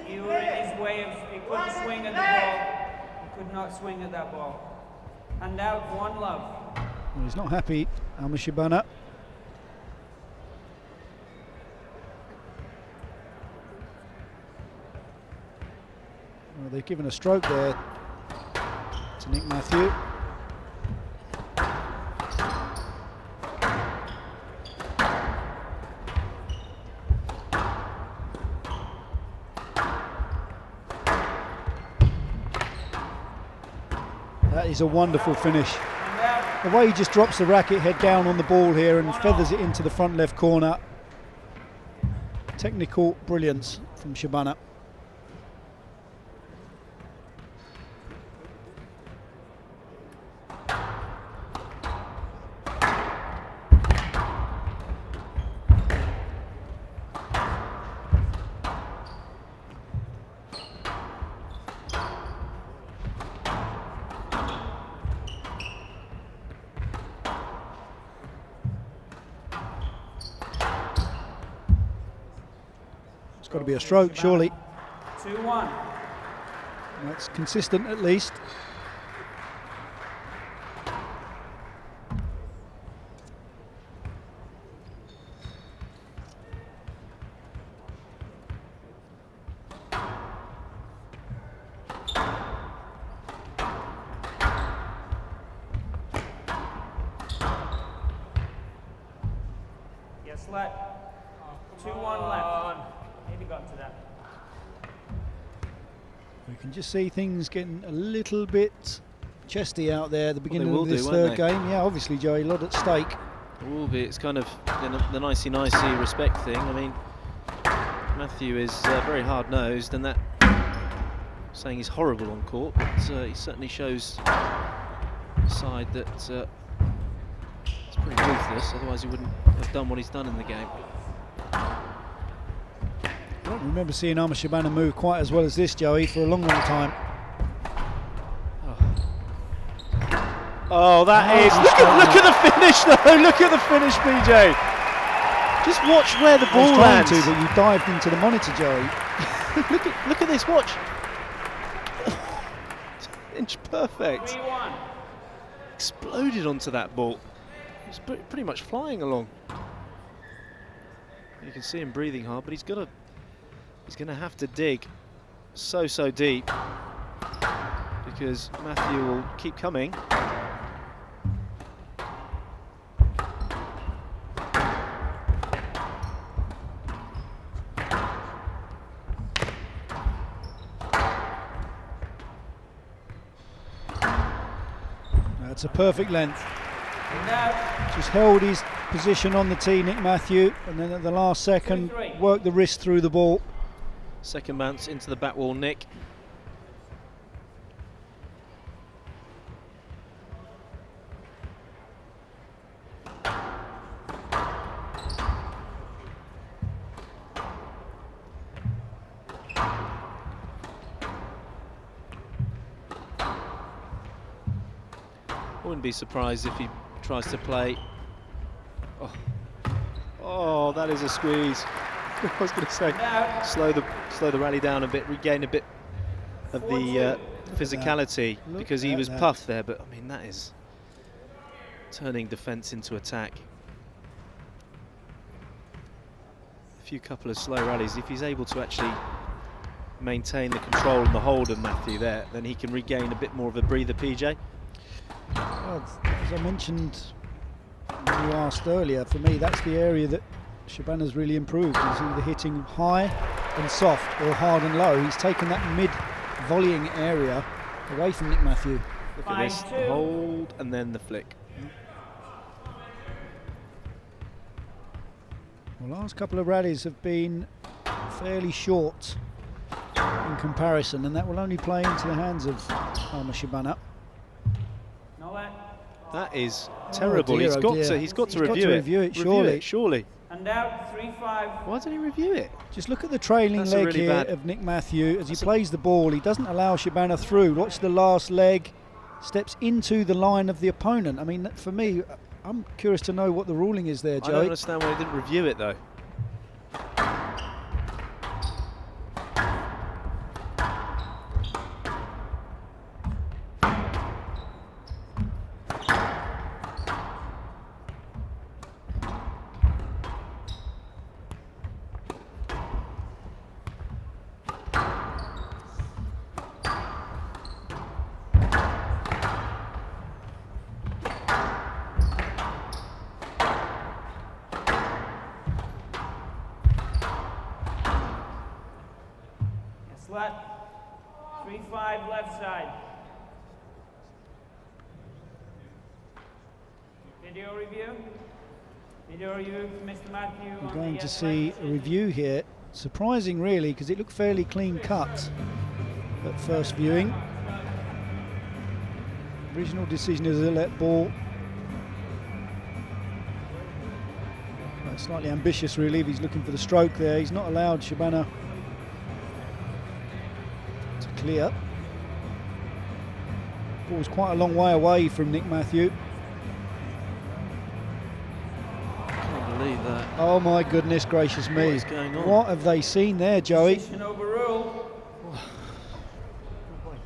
You were in his way of, he couldn't swing at the ball. He could not swing at that ball. Hand out, one love. Well, he's not happy, Omar Shabana. Well, they've given a stroke there to Nick Matthew. That is a wonderful finish. The way he just drops the racket head down on the ball here and feathers it into the front left corner. Technical brilliance from Shabana. It's got to be a stroke, surely. 2-1. That's consistent at least. Yes, let. 2-1 left. Maybe got to that. We can just see things getting a little bit chesty out there at the beginning will of this do, third won't they? game. Yeah, obviously, Joey, a lot at stake. It will be. It's kind of the nicey-nicey respect thing. I mean, Matthew is very hard-nosed, and that saying he's horrible on court, but he certainly shows a side that it's pretty ruthless. Otherwise, he wouldn't have done what he's done in the game. I don't remember seeing Shabana move quite as well as this, Joey, for a long, long time. Oh, that is. Look at the finish, though. Look at the finish, BJ. Just watch where the I ball was trying lands. to, but you dived into the monitor, Joey. look at this. Watch. Inch perfect. 3-1. Exploded onto that ball. It's pretty much flying along. You can see him breathing hard, but he's going to have to dig so deep because Matthew will keep coming. That's a perfect length. And out. Just held his position on the tee, Nick Matthew, and then at the last second, 2-3. worked the wrist through the ball. Second bounce into the back wall, Nick. Wouldn't be surprised if he tries to play. Oh, that is a squeeze. I was going to say, slow the rally down a bit, regain a bit of the physicality, because he was puffed there. But I mean, that is turning defence into attack. A couple of slow rallies. If he's able to actually maintain the control and the hold of Matthew there, then he can regain a bit more of a breather, PJ. Well, as I mentioned when you asked earlier, for me that's the area that Shabana's really improved. He's either hitting high and soft or hard and low. He's taken that mid-volleying area away from Nick Matthew. Look at this, the hold and then the flick. The last couple of rallies have been fairly short in comparison, and that will only play into the hands of Shabana. No let. That is terrible. Dear, He's got to review it. Surely. And out. 3-5. Why didn't he review it? Just look at the trailing That's a leg really here bad- of Nick Matthew as he plays the ball. He doesn't allow Shabana through. Watch the last leg, steps into the line of the opponent. I mean, for me, I'm curious to know what the ruling is there, I don't Joey. understand why he didn't review it though. Flat. 3-5 left side. Video review. Video review for Mr. Matthew. We're on going the to right see a decision. review here. Surprising, really, because it looked fairly clean cut at first viewing. Original decision is a let ball. Slightly ambitious, really, if he's looking for the stroke there. He's not allowed Shabana to clear. Ball's quite a long way away from Nick Matthew. Can't believe that. Oh my goodness gracious me. What is going on? What have they seen there, Joey? Decision overruled.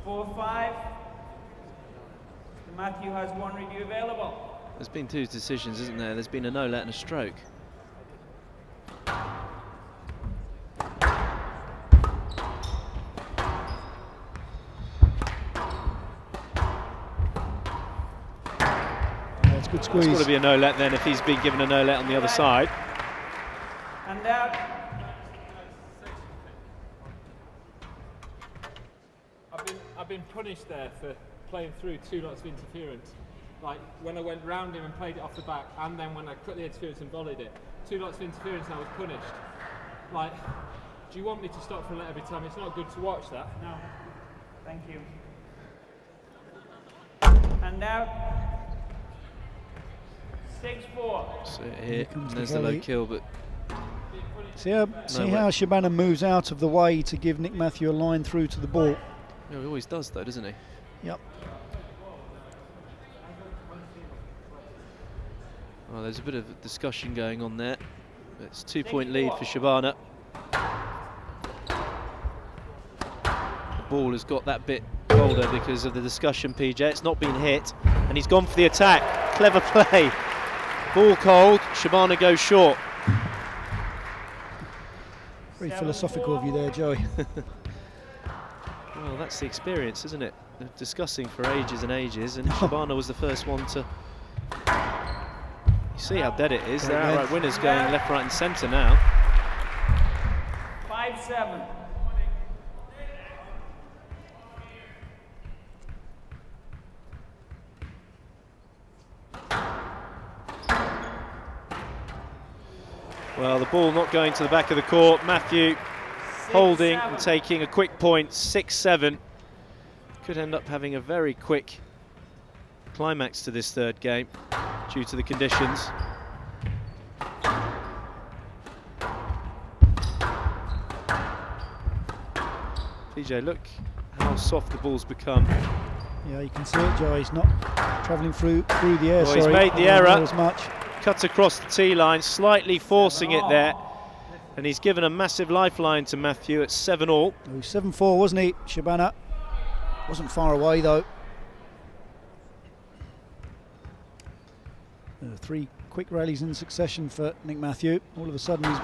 4-5. Mr. Matthew has one review available. There's been two decisions, isn't there? There's been a no-let and a stroke. That's good It's squeeze. got to be a no-let then if he's been given a no-let on the other side. And out. I've been punished there for playing through 2 lots of interference. Like when I went round him and played it off the back, and then when I cut the interference and volleyed it. 2 lots of interference, I was punished. Like, do you want me to stop for a let every time? It's not good to watch that. No. Thank you. And out. 6-4. So here, comes the there's the low volley. kill, but See how way. Shabana moves out of the way to give Nick Matthew a line through to the ball. he always does though, doesn't he? Yep. Oh, there's a bit of discussion going on there. It's 2-point lead for Shabana. The ball has got that bit colder because of the discussion, PJ. It's not been hit, and he's gone for the attack. Clever play. Ball cold, Shabana goes short. Very philosophical of you there, Joey. Well, that's the experience, isn't it? They're discussing for ages and ages, and Shabana was the first one to... You see how dead it is. They're outright winners going left, right and centre now. 5-7. Well, the ball not going to the back of the court. Matthew holding and 6-7. taking a quick point, 6-7. Could end up having a very quick climax to this third game due to the conditions. PJ, look how soft the ball's become. Yeah, you can see it, Joey. He's not travelling through the air. Well, he's sorry, made the not error. as much. Cuts across the tee line, slightly forcing it there. And he's given a massive lifeline to Matthew at 7-all. Oh, 7-4, wasn't he, Shabana? Wasn't far away, though. 3 quick rallies in succession for Nick Matthew. All of a sudden, he's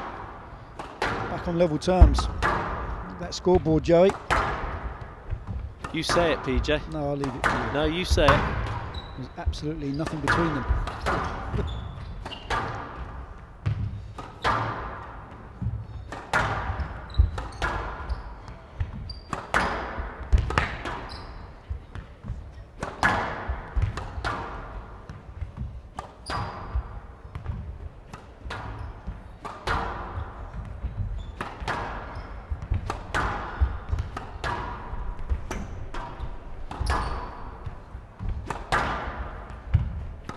back on level terms. That scoreboard, Joey. You say it, PJ. No, I'll leave it to you. No, you say it. There's absolutely nothing between them.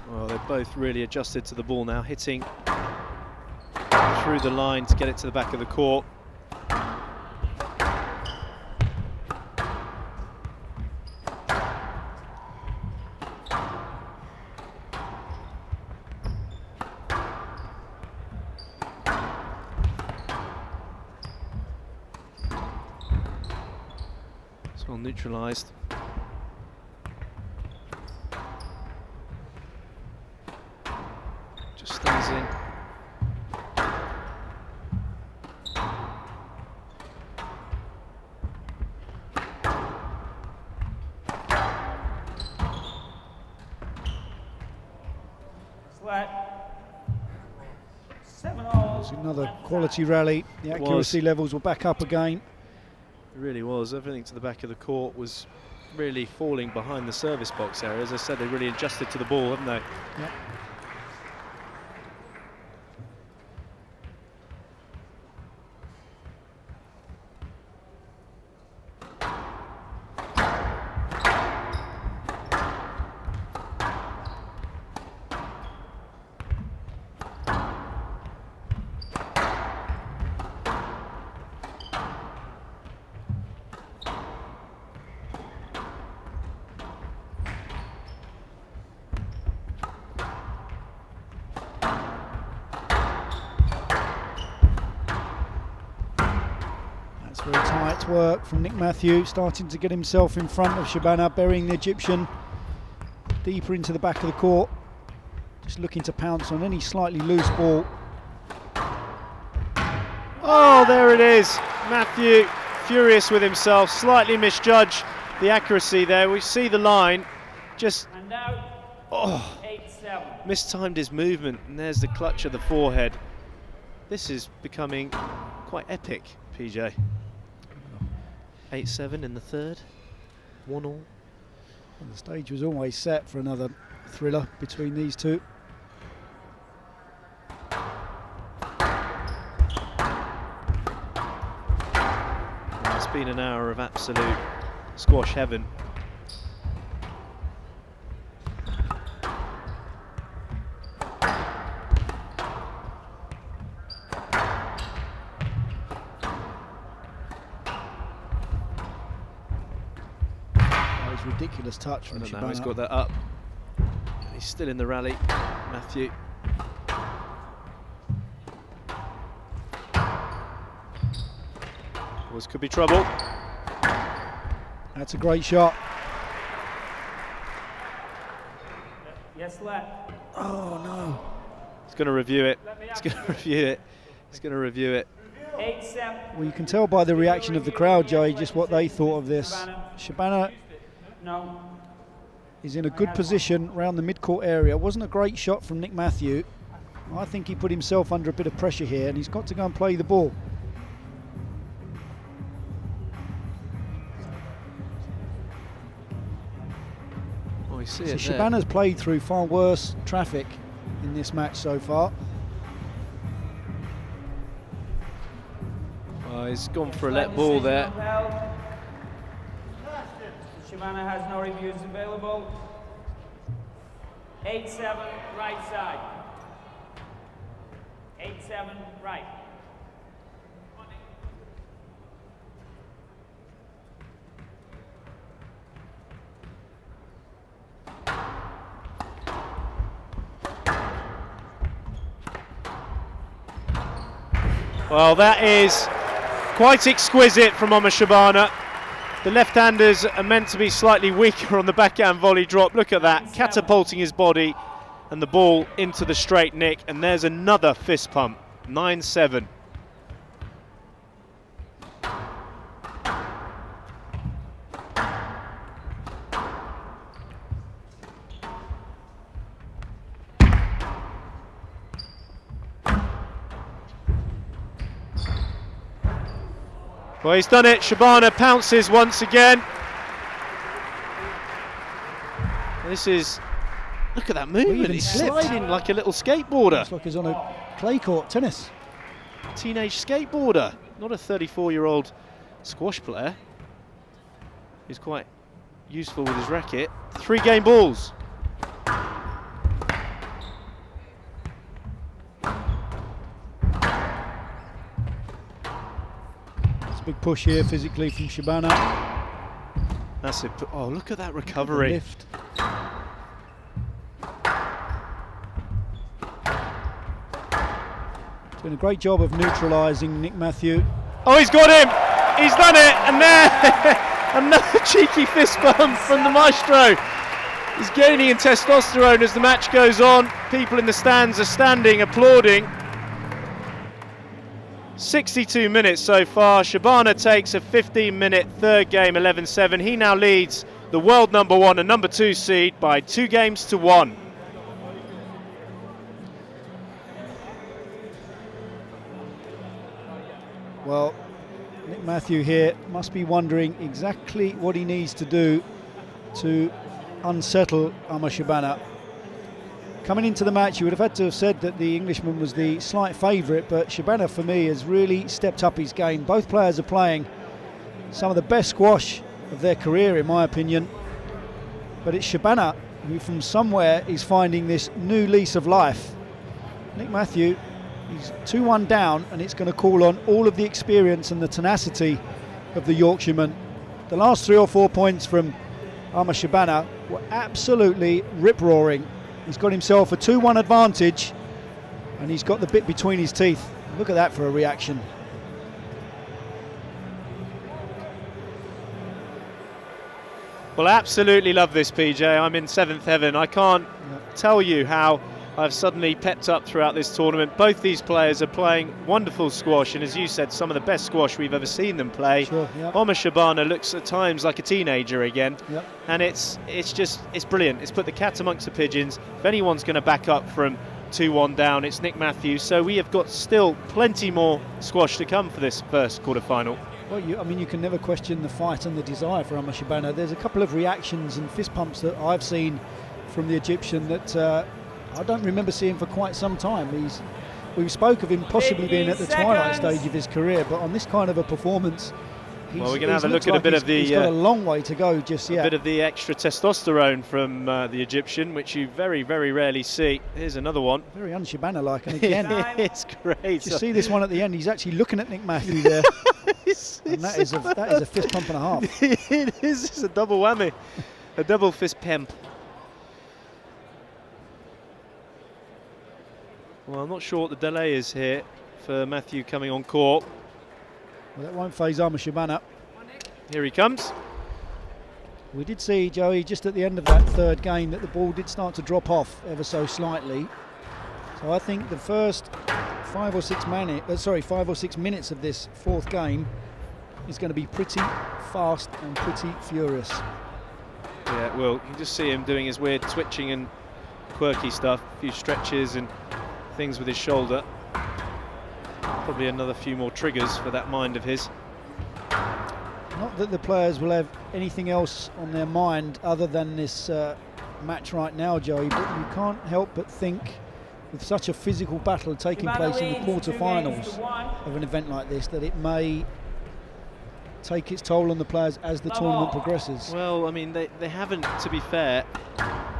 Well, they're both really adjusted to the ball now, hitting through the line to get it to the back of the court. It's well neutralised. Just stays in. Flat. 7-all. There's another quality rally. The It accuracy was. levels were back up again. It really was. Everything to the back of the court was really falling behind the service box area. As I said, they really adjusted to the ball, haven't they? Yep. Very tight work from Nick Matthew, starting to get himself in front of Shabana, burying the Egyptian deeper into the back of the court, just looking to pounce on any slightly loose ball. Oh, there it is. Matthew furious with himself, slightly misjudged the accuracy there. We see the line, just mistimed his movement, and there's the clutch of the forehead. This is becoming quite epic, PJ. 8-7 in the third, 1-all. And the stage was always set for another thriller between these two. Well, it's been an hour of absolute squash heaven. Ridiculous touch from Shabana. He's got that up. He's still in the rally, Matthew. Always could be trouble. That's a great shot. Yes, let. Oh no. He's going to review it. He's going to review it. He's going to review it. 8-7. Well, you can tell by the reaction of the crowd, Joey, just what they thought of this. Shabana is in a good position around the mid-court area. Wasn't a great shot from Nick Matthew. I think he put himself under a bit of pressure here, and he's got to go and play the ball. Oh, you see So it Shabana's played through far worse traffic in this match so far. Oh, he's gone for a let ball there. Shabana has no reviews available. 8-7, right side. 8-7, right. Well, that is quite exquisite from Omar Shabana. The left-handers are meant to be slightly weaker on the backhand volley drop. Look at that, catapulting his body and the ball into the straight nick. And there's another fist pump, 9-7. Well, he's done it. Shabana pounces once again. This is, look at that movement. He's sliding like a little skateboarder. Looks like he's on a clay court, tennis. Teenage skateboarder, not a 34-year-old squash player. He's quite useful with his racket. 3 game balls. Big push here physically from Shabana. That's it. Oh, look at that recovery. Lift. Doing a great job of neutralising Nick Matthew. Oh, he's got him. He's done it. And there, another cheeky fist bump from the maestro. He's gaining in testosterone as the match goes on. People in the stands are standing, applauding. 62 minutes so far. Shabana takes a 15-minute third game, 11-7. He now leads the world number 1 and number 2 seed by 2 games to 1. Well, Nick Matthew here must be wondering exactly what he needs to do to unsettle Shabana. Coming into the match, you would have had to have said that the Englishman was the slight favourite, but Shabana, for me, has really stepped up his game. Both players are playing some of the best squash of their career, in my opinion. But it's Shabana who, from somewhere, is finding this new lease of life. Nick Matthew, he's 2-1 down, and it's going to call on all of the experience and the tenacity of the Yorkshireman. The last 3 or 4 points from Shabana were absolutely rip-roaring. He's got himself a 2-1 advantage, and he's got the bit between his teeth. Look at that for a reaction. Well, I absolutely love this, PJ. I'm in seventh heaven. I can't tell you how I've suddenly pepped up throughout this tournament. Both these players are playing wonderful squash, and as you said, some of the best squash we've ever seen them play. Sure, yep. Shabana looks at times like a teenager again, Yep. and it's brilliant. It's put the cat amongst the pigeons. If anyone's going to back up from 2-1 down, it's Nick Matthews. So we have got still plenty more squash to come for this first quarter-final. Well, you can never question the fight and the desire for Shabana. There's a couple of reactions and fist pumps that I've seen from the Egyptian that I don't remember seeing for quite some time. We spoke of him possibly being at the twilight stage of his career, but on this kind of a performance, well, we're going to have a look at a bit of the... He's got a long way to go just yet. A bit of the extra testosterone from the Egyptian, which you very, very rarely see. Here's another one. Very un-Shabana-like, and again... It's great. You see this one at the end, he's actually looking at Nick Matthew there. And that is a fist pump and a half. It is. It's a double whammy. A double fist pump. Well, I'm not sure what the delay is here for Matthew coming on court. Well, that won't phase Shabana. Here he comes. We did see, Joey, just at the end of that third game that the ball did start to drop off ever so slightly. So I think the first 5 or 6 minutes of this fourth game is going to be pretty fast and pretty furious. Yeah, well, you can just see him doing his weird twitching and quirky stuff, a few stretches and things with his shoulder. Probably another few more triggers for that mind of his. Not that the players will have anything else on their mind other than this match right now, Joey, but you can't help but think, with such a physical battle taking place in the quarter-finals of an event like this, that it may take its toll on the players as the tournament progresses. Well, I mean, they haven't, to be fair,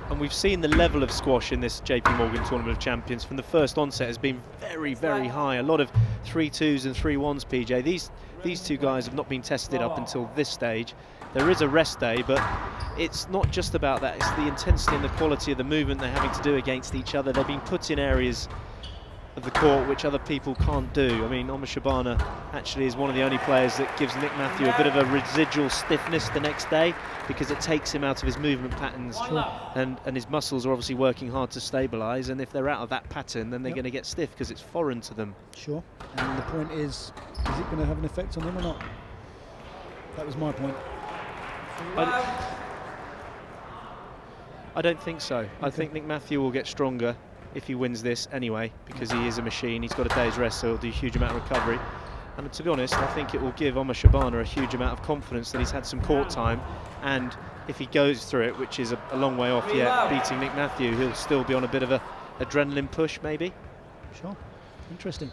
and we've seen the level of squash in this JP Morgan Tournament of Champions from the first onset has been very, very high. A lot of 3-2s and 3-1s, PJ. These two guys have not been tested up until this stage. There is a rest day, but it's not just about that. It's the intensity and the quality of the movement they're having to do against each other. They've been put in areas of the court which other people can't do. I mean, Shabana actually is one of the only players that gives Nick Matthew a bit of a residual stiffness the next day, because it takes him out of his movement patterns, and his muscles are obviously working hard to stabilise, and if they're out of that pattern, then they're going to get stiff because it's foreign to them. Sure, and the point is it going to have an effect on him or not? That was my point. I don't think so. Okay. I think Nick Matthew will get stronger if he wins this anyway, because he is a machine. He's got a day's rest, so he'll do a huge amount of recovery. And to be honest, I think it will give Shabana a huge amount of confidence that he's had some court time, and if he goes through it, which is a long way off yet, beating Nick Matthew, he'll still be on a bit of a adrenaline push, maybe. Sure, interesting.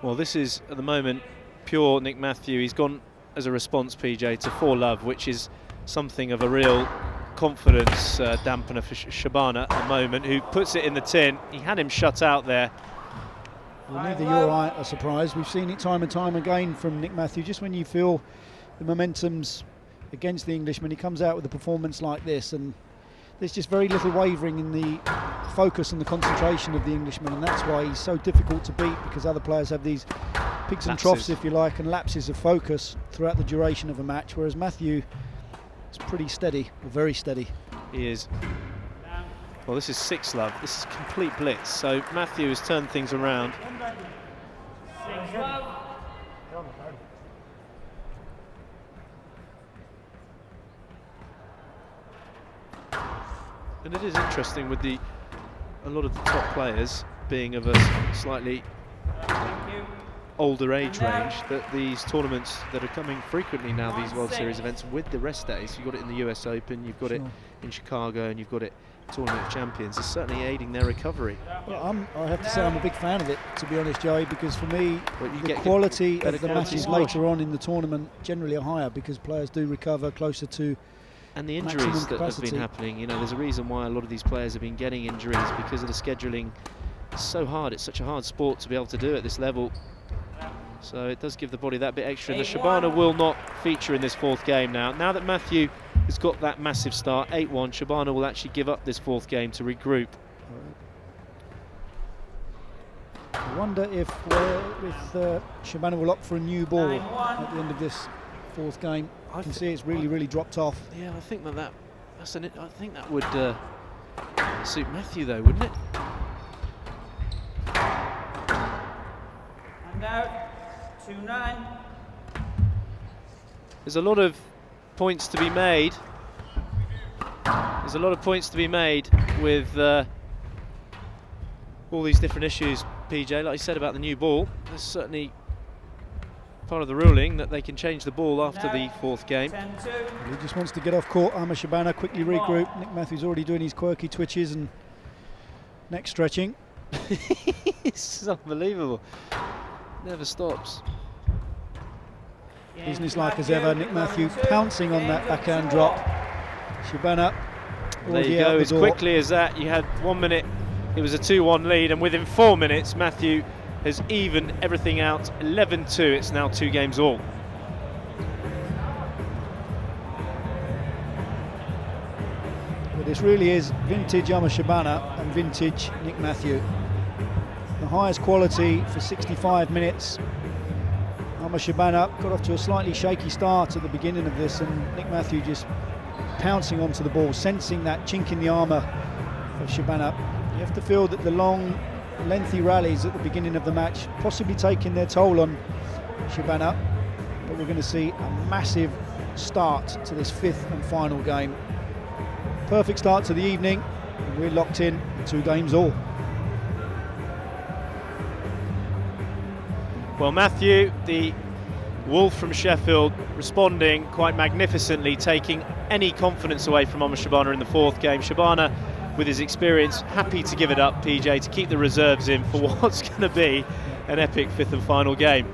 Well, this is, at the moment, pure Nick Matthew. He's gone as a response, PJ, to 4-love, which is something of a real confidence dampener for Shabana at the moment, who puts it in the tin. He had him shut out there. Well, neither you or I are surprised. We've seen it time and time again from Nick Matthew. Just when you feel the momentum's against the Englishman, he comes out with a performance like this, and there's just very little wavering in the focus and the concentration of the Englishman, and that's why he's so difficult to beat, because other players have these peaks and troughs, if you like, and lapses of focus throughout the duration of a match, whereas Matthew is pretty steady, or very steady. He is. Well, this is 6-love. This is complete blitz. So Matthew has turned things around. 6-love. And it is interesting with a lot of the top players being of a slightly Thank you. older age range, that these tournaments that are coming frequently now, these World Series events with the rest days, you've got it in the US Open, you've got it in Chicago, and you've got it Tournament of Champions, is certainly aiding their recovery. Well, I have to say I'm a big fan of it, to be honest, Joey, because for me, But you the get quality better of the quality matches squash. later on in the tournament generally are higher because players do recover closer to. And the Maximum injuries that have capacity. been happening, you know, there's a reason why a lot of these players have been getting injuries, because of the scheduling. It's so hard, it's such a hard sport to be able to do at this level. So it does give the body that bit extra. And the 8-1. Shabana will not feature in this fourth game now. Now that Matthew has got that massive start, 8-1, Shabana will actually give up this fourth game to regroup. I wonder if Shabana will opt for a new ball 9-1. at the end of this fourth game. I You can thi- see it's really dropped off. Yeah, I think I think that would suit Matthew though, wouldn't it? And out. 2-9. There's a lot of points to be made. There's a lot of points to be made with all these different issues, PJ. Like you said about the new ball, there's certainly part of the ruling that they can change the ball after the fourth game. 10-2. He just wants to get off court. Shabana quickly regroup. Nick Matthews already doing his quirky twitches and neck stretching. It's unbelievable. Never stops. Business-like as ever. Nick Matthew pouncing on that backhand drop. Shabana There already you out go. the As door. quickly as that, you had 1 minute. It was a 2-1 lead, and within 4 minutes, Matthew has evened everything out. 11-2. It's now 2 games all. But this really is vintage Shabana and vintage Nick Matthew. The highest quality for 65 minutes. Shabana got off to a slightly shaky start at the beginning of this, and Nick Matthew just pouncing onto the ball, sensing that chink in the armour of Shabana. You have to feel that the long, lengthy rallies at the beginning of the match possibly taking their toll on Shabana, but we're going to see a massive start to this fifth and final game. Perfect start to the evening, and we're locked in 2 games all. Well, Matthew, the Wolf from Sheffield, responding quite magnificently, taking any confidence away from Shabana in the fourth game. Shabana, with his experience, happy to give it up, PJ, to keep the reserves in for what's going to be an epic fifth and final game.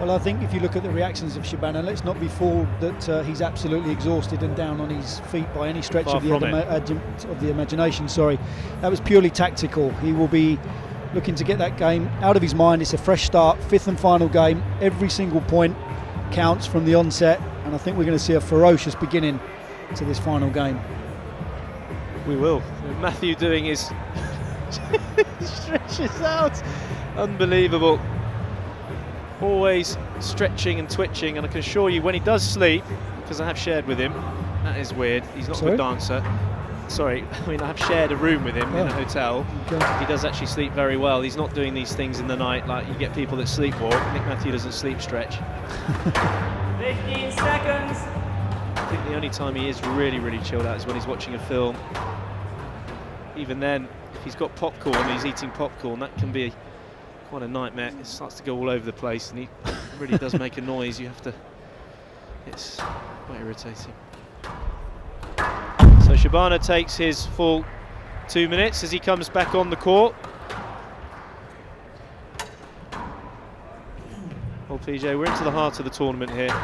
Well, I think if you look at the reactions of Shabana, let's not be fooled that he's absolutely exhausted and down on his feet by any stretch Far of from the imagination. Sorry, that was purely tactical. He will be looking to get that game out of his mind. It's a fresh start, fifth and final game. Every single point counts from the onset, and I think we're going to see a ferocious beginning to this final game. We will. Matthew doing his stretches out. Unbelievable. Always stretching and twitching, and I can assure you when he does sleep, because I have shared with him, that is weird, he's not a good dancer. Sorry, I mean I have shared a room with him in a hotel. Okay. He does actually sleep very well. He's not doing these things in the night like you get people that sleepwalk. Nick Matthew doesn't sleep stretch. 15 seconds. I think the only time he is really chilled out is when he's watching a film. Even then, if he's got popcorn, he's eating popcorn, that can be quite a nightmare. It starts to go all over the place, and he really does make a noise. You have to, it's quite irritating. So Shabana takes his full 2 minutes as he comes back on the court. Well, PJ, we're into the heart of the tournament here.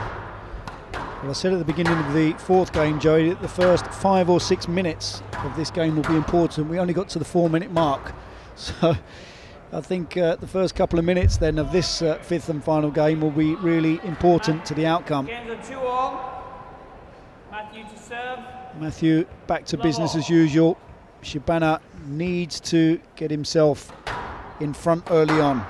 Well, I said at the beginning of the fourth game, Joey, that the first 5 or 6 minutes of this game will be important. We only got to the 4-minute mark, so I think the first couple of minutes then of this fifth and final game will be really important to the outcome. Games are 2-all. Matthew to serve. Matthew back to business as usual. Shabana needs to get himself in front early on.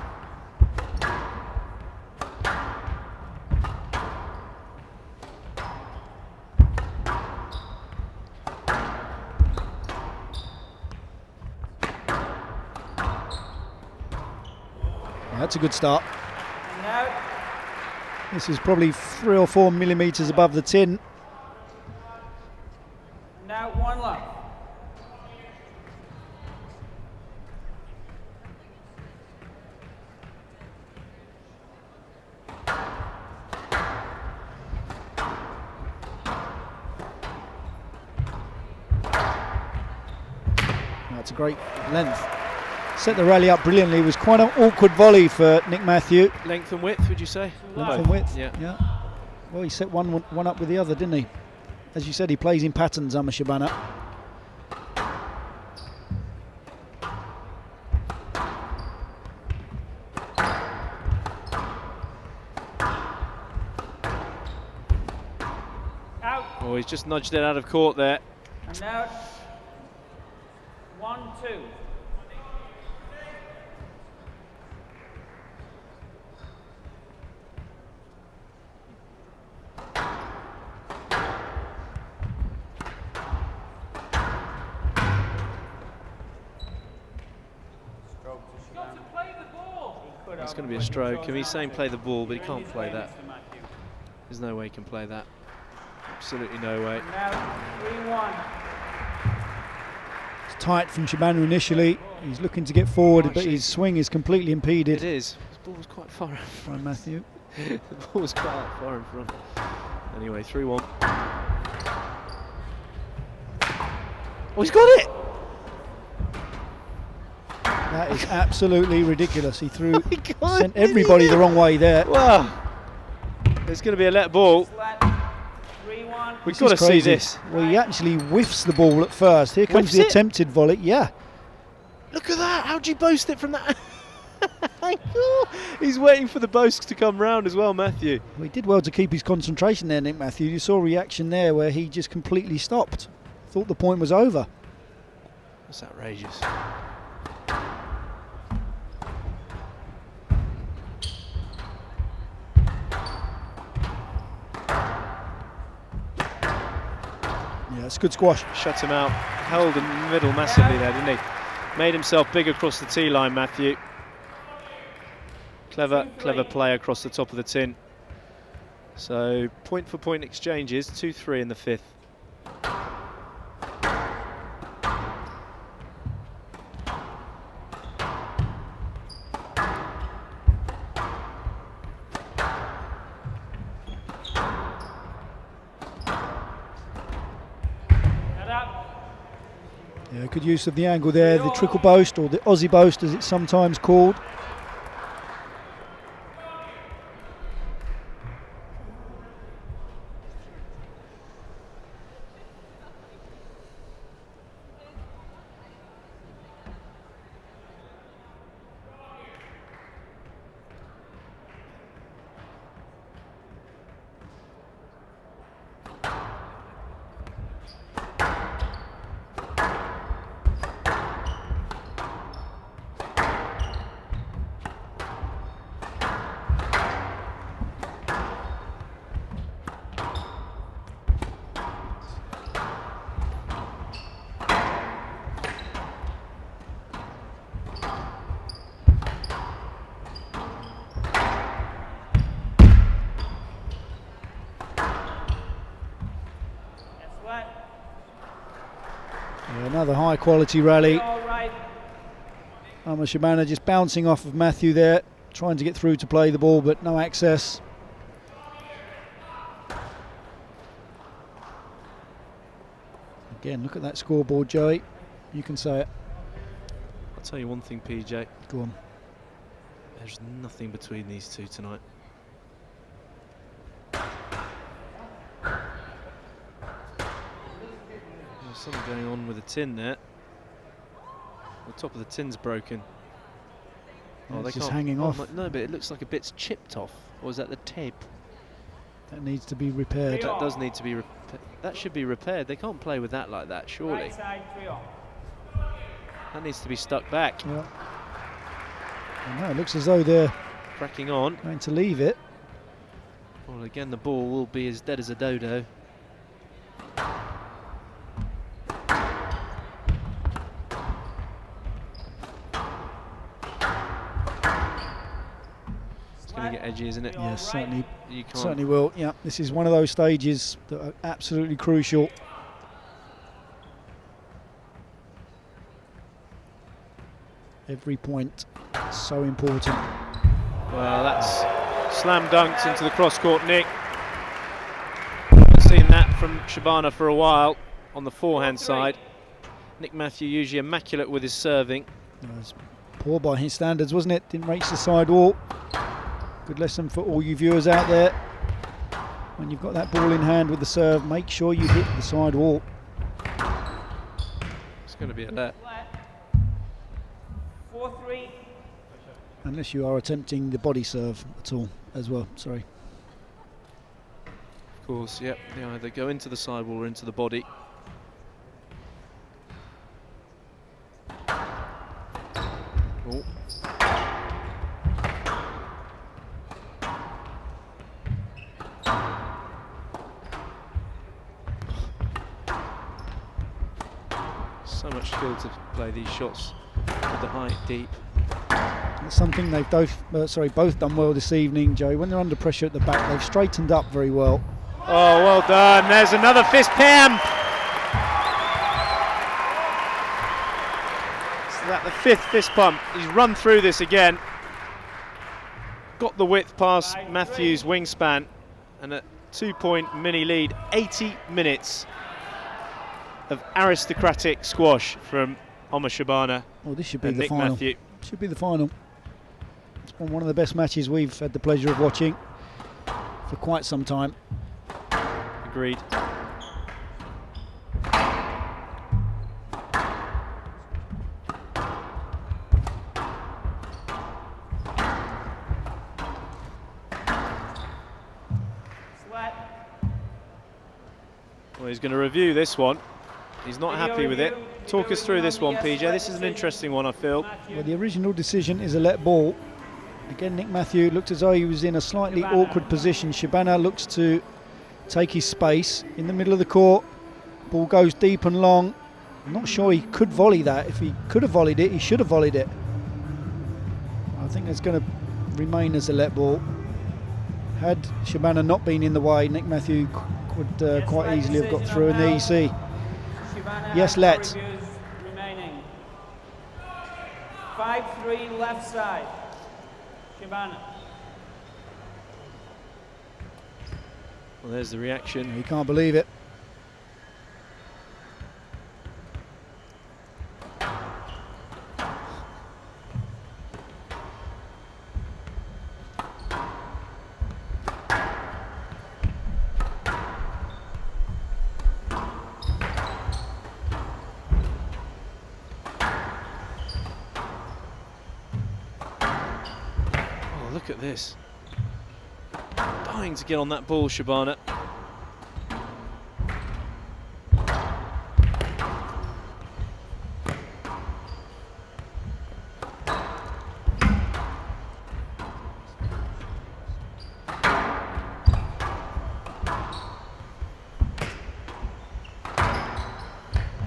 That's a good start. And out. This is probably 3 or 4 millimetres above the tin. And out, 1 love. That's a great length. Set the rally up brilliantly. It was quite an awkward volley for Nick Matthew. Length and width, would you say? Length and width. Yeah. Well, he set one up with the other, didn't he? As you said, he plays in patterns, Shabana. Out. Oh, he's just nudged it out of court there. And out. 1, 2. It's going to be a stroke. He's saying play the ball, but he can't play that. There's no way he can play that. Absolutely no way. Now 3-1. It's tight from Shabana initially. He's looking to get forward, but his swing is completely impeded. It is. His ball was quite far in By front. Matthew. The ball was quite far in front. Anyway, 3-1. Oh, he's got it! That is absolutely ridiculous. He threw, My God, sent everybody the wrong way there. Wow. It's going to be a let ball. Flat. 3-1. We've This got to is see crazy. this. Well, he actually whiffs the ball at first. Here comes Whiffs the it? attempted volley. Yeah. Look at that. How'd you boast it from that? He's waiting for the boast to come round as well, Matthew. Well, he did well to keep his concentration there, Nick Matthew. You saw a reaction there where he just completely stopped. Thought the point was over. That's outrageous. Yeah, it's good squash. Shut him out. Held in the middle massively there, didn't he? Made himself big across the tee line, Matthew. Clever play across the top of the tin. So point for point exchanges, 2-3 in the 5th. Yeah, good use of the angle there, the trickle boast, or the Aussie boast as it's sometimes called. Yeah, another high quality rally. All right. Shabana just bouncing off of Matthew there, trying to get through to play the ball, but no access. Again, look at that scoreboard, Joey. You can say it. I'll tell you one thing, PJ. Go on. There's nothing between these two tonight. There's something going on with the tin there. The top of the tin's broken. Yeah, they it's just can't- hanging off. No, but it looks like a bit's chipped off. Or is that the tape? That needs to be repaired. That does need to be that should be repaired. They can't play with that like that, surely. Right side, 3-0. That needs to be stuck back. Yeah. And now it looks as though they're Cracking on. going to leave it. Well, again, the ball will be as dead as a dodo. going to get edgy, isn't it? Yes, certainly. You can't. Certainly will. Yeah, this is one of those stages that are absolutely crucial. Every point so important. Well, that's slam dunked into the cross-court nick. Haven't seen that from Shabana for a while on the forehand side. Nick Matthew usually immaculate with his serving. It was poor by his standards, wasn't it? Didn't reach the side wall. Good lesson for all you viewers out there. When you've got that ball in hand with the serve, make sure you hit the side wall. It's going to be a let. 4-3. Unless you are attempting the body serve at all as well, sorry. Of course, yep. They either go into the side wall or into the body. Oh. So much skill to play these shots with the height deep. It's something they've both done well this evening, Joe. When they're under pressure at the back, they've straightened up very well. Oh, well done. There's another fist pump. Is that the fifth fist pump? He's run through this again. Got the width past Matthew's wingspan, and a 2-point mini lead. 80 minutes of aristocratic squash from Omar Shabana. Oh, this should be and the Nick final. Matthew. Should be the final. It's been one of the best matches we've had the pleasure of watching for quite some time. Agreed. Well, he's going to review this one. He's not happy with it. Talk us through this one, PJ. This is an interesting one, I feel. Well, the original decision is a let ball. Again, Nick Matthew looked as though he was in a slightly awkward position. Shabana looks to take his space in the middle of the court. Ball goes deep and long. I'm not sure he could volley that. If he could have volleyed it, he should have volleyed it. I think it's going to remain as a let ball. Had Shabana not been in the way, Nick Matthew could quite easily have got through. And there you see. Yes, let. Remaining. 5-3 left side. Shabana. Well, there's the reaction. He can't believe it. Look at this. Dying to get on that ball, Shabana.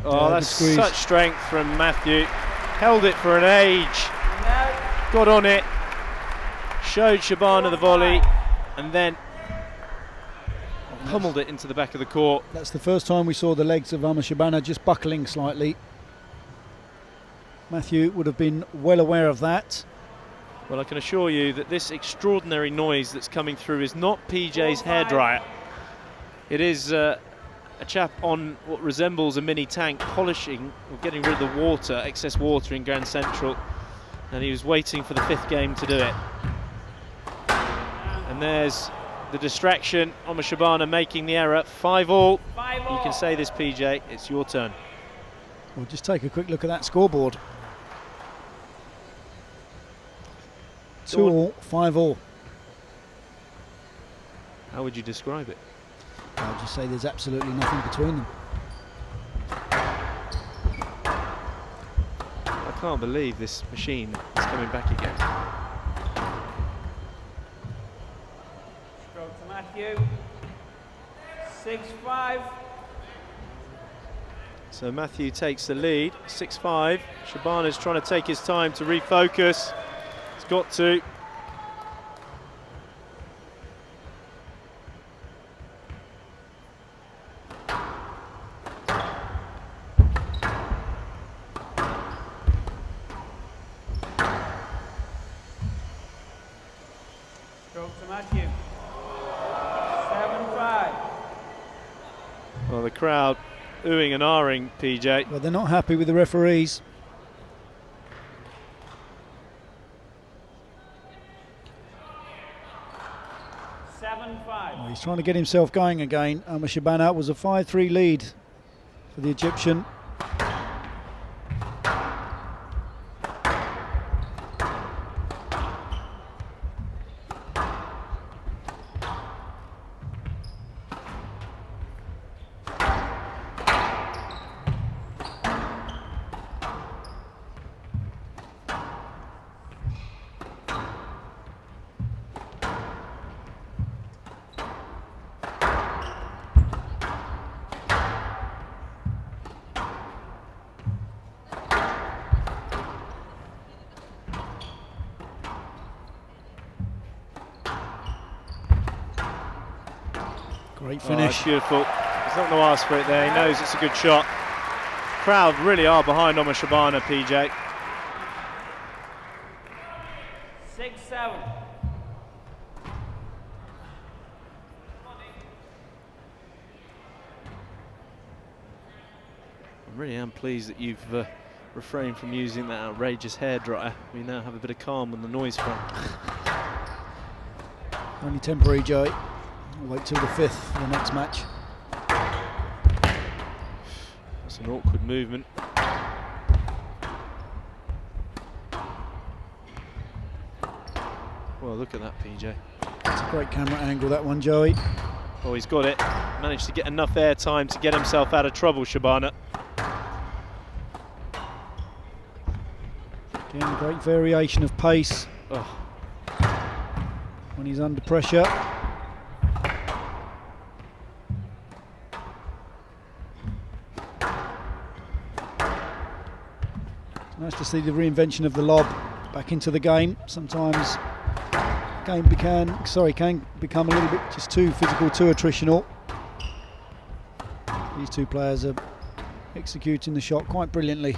Oh, that's such strength from Matthew. Held it for an age. Got on it. Showed Shabana the volley, and then pummeled it into the back of the court. That's the first time we saw the legs of Omar Shabana just buckling slightly. Matthew would have been well aware of that. Well, I can assure you that this extraordinary noise that's coming through is not PJ's hairdryer. It is a chap on what resembles a mini tank polishing or getting rid of the water, excess water in Grand Central, and he was waiting for the fifth game to do it. And there's the distraction. Omar Shabana making the error. 5-all. You can say this, PJ. It's your turn. We'll just take a quick look at that scoreboard. 2-all, 5-all. How would you describe it? I'll just say there's absolutely nothing between them. I can't believe this machine is coming back again. Stroke to Matthew. 6-5. So Matthew takes the lead, 6-5. Shabana's trying to take his time to refocus. He's got to. Matthew. 7-5. Well, the crowd oohing and ahhing, PJ. Well, they're not happy with the referees. Well, he's trying to get himself going again. Shabana was a 5-3 lead for the Egyptian. Great finish. Oh, beautiful. He's not going to ask for it there. He knows it's a good shot. Crowd really are behind Shabana, PJ. 6-7. I really am pleased that you've refrained from using that outrageous hairdryer. We now have a bit of calm on the noise front. Only temporary, Joey. We'll wait till the 5th for the next match. That's an awkward movement. Well, look at that, PJ. It's a great camera angle, that one, Joey. Oh, he's got it. Managed to get enough airtime to get himself out of trouble, Shabana. Again, a great variation of pace when he's under pressure. It's nice to see the reinvention of the lob back into the game. Sometimes game can become a little bit just too physical, too attritional. These two players are executing the shot quite brilliantly.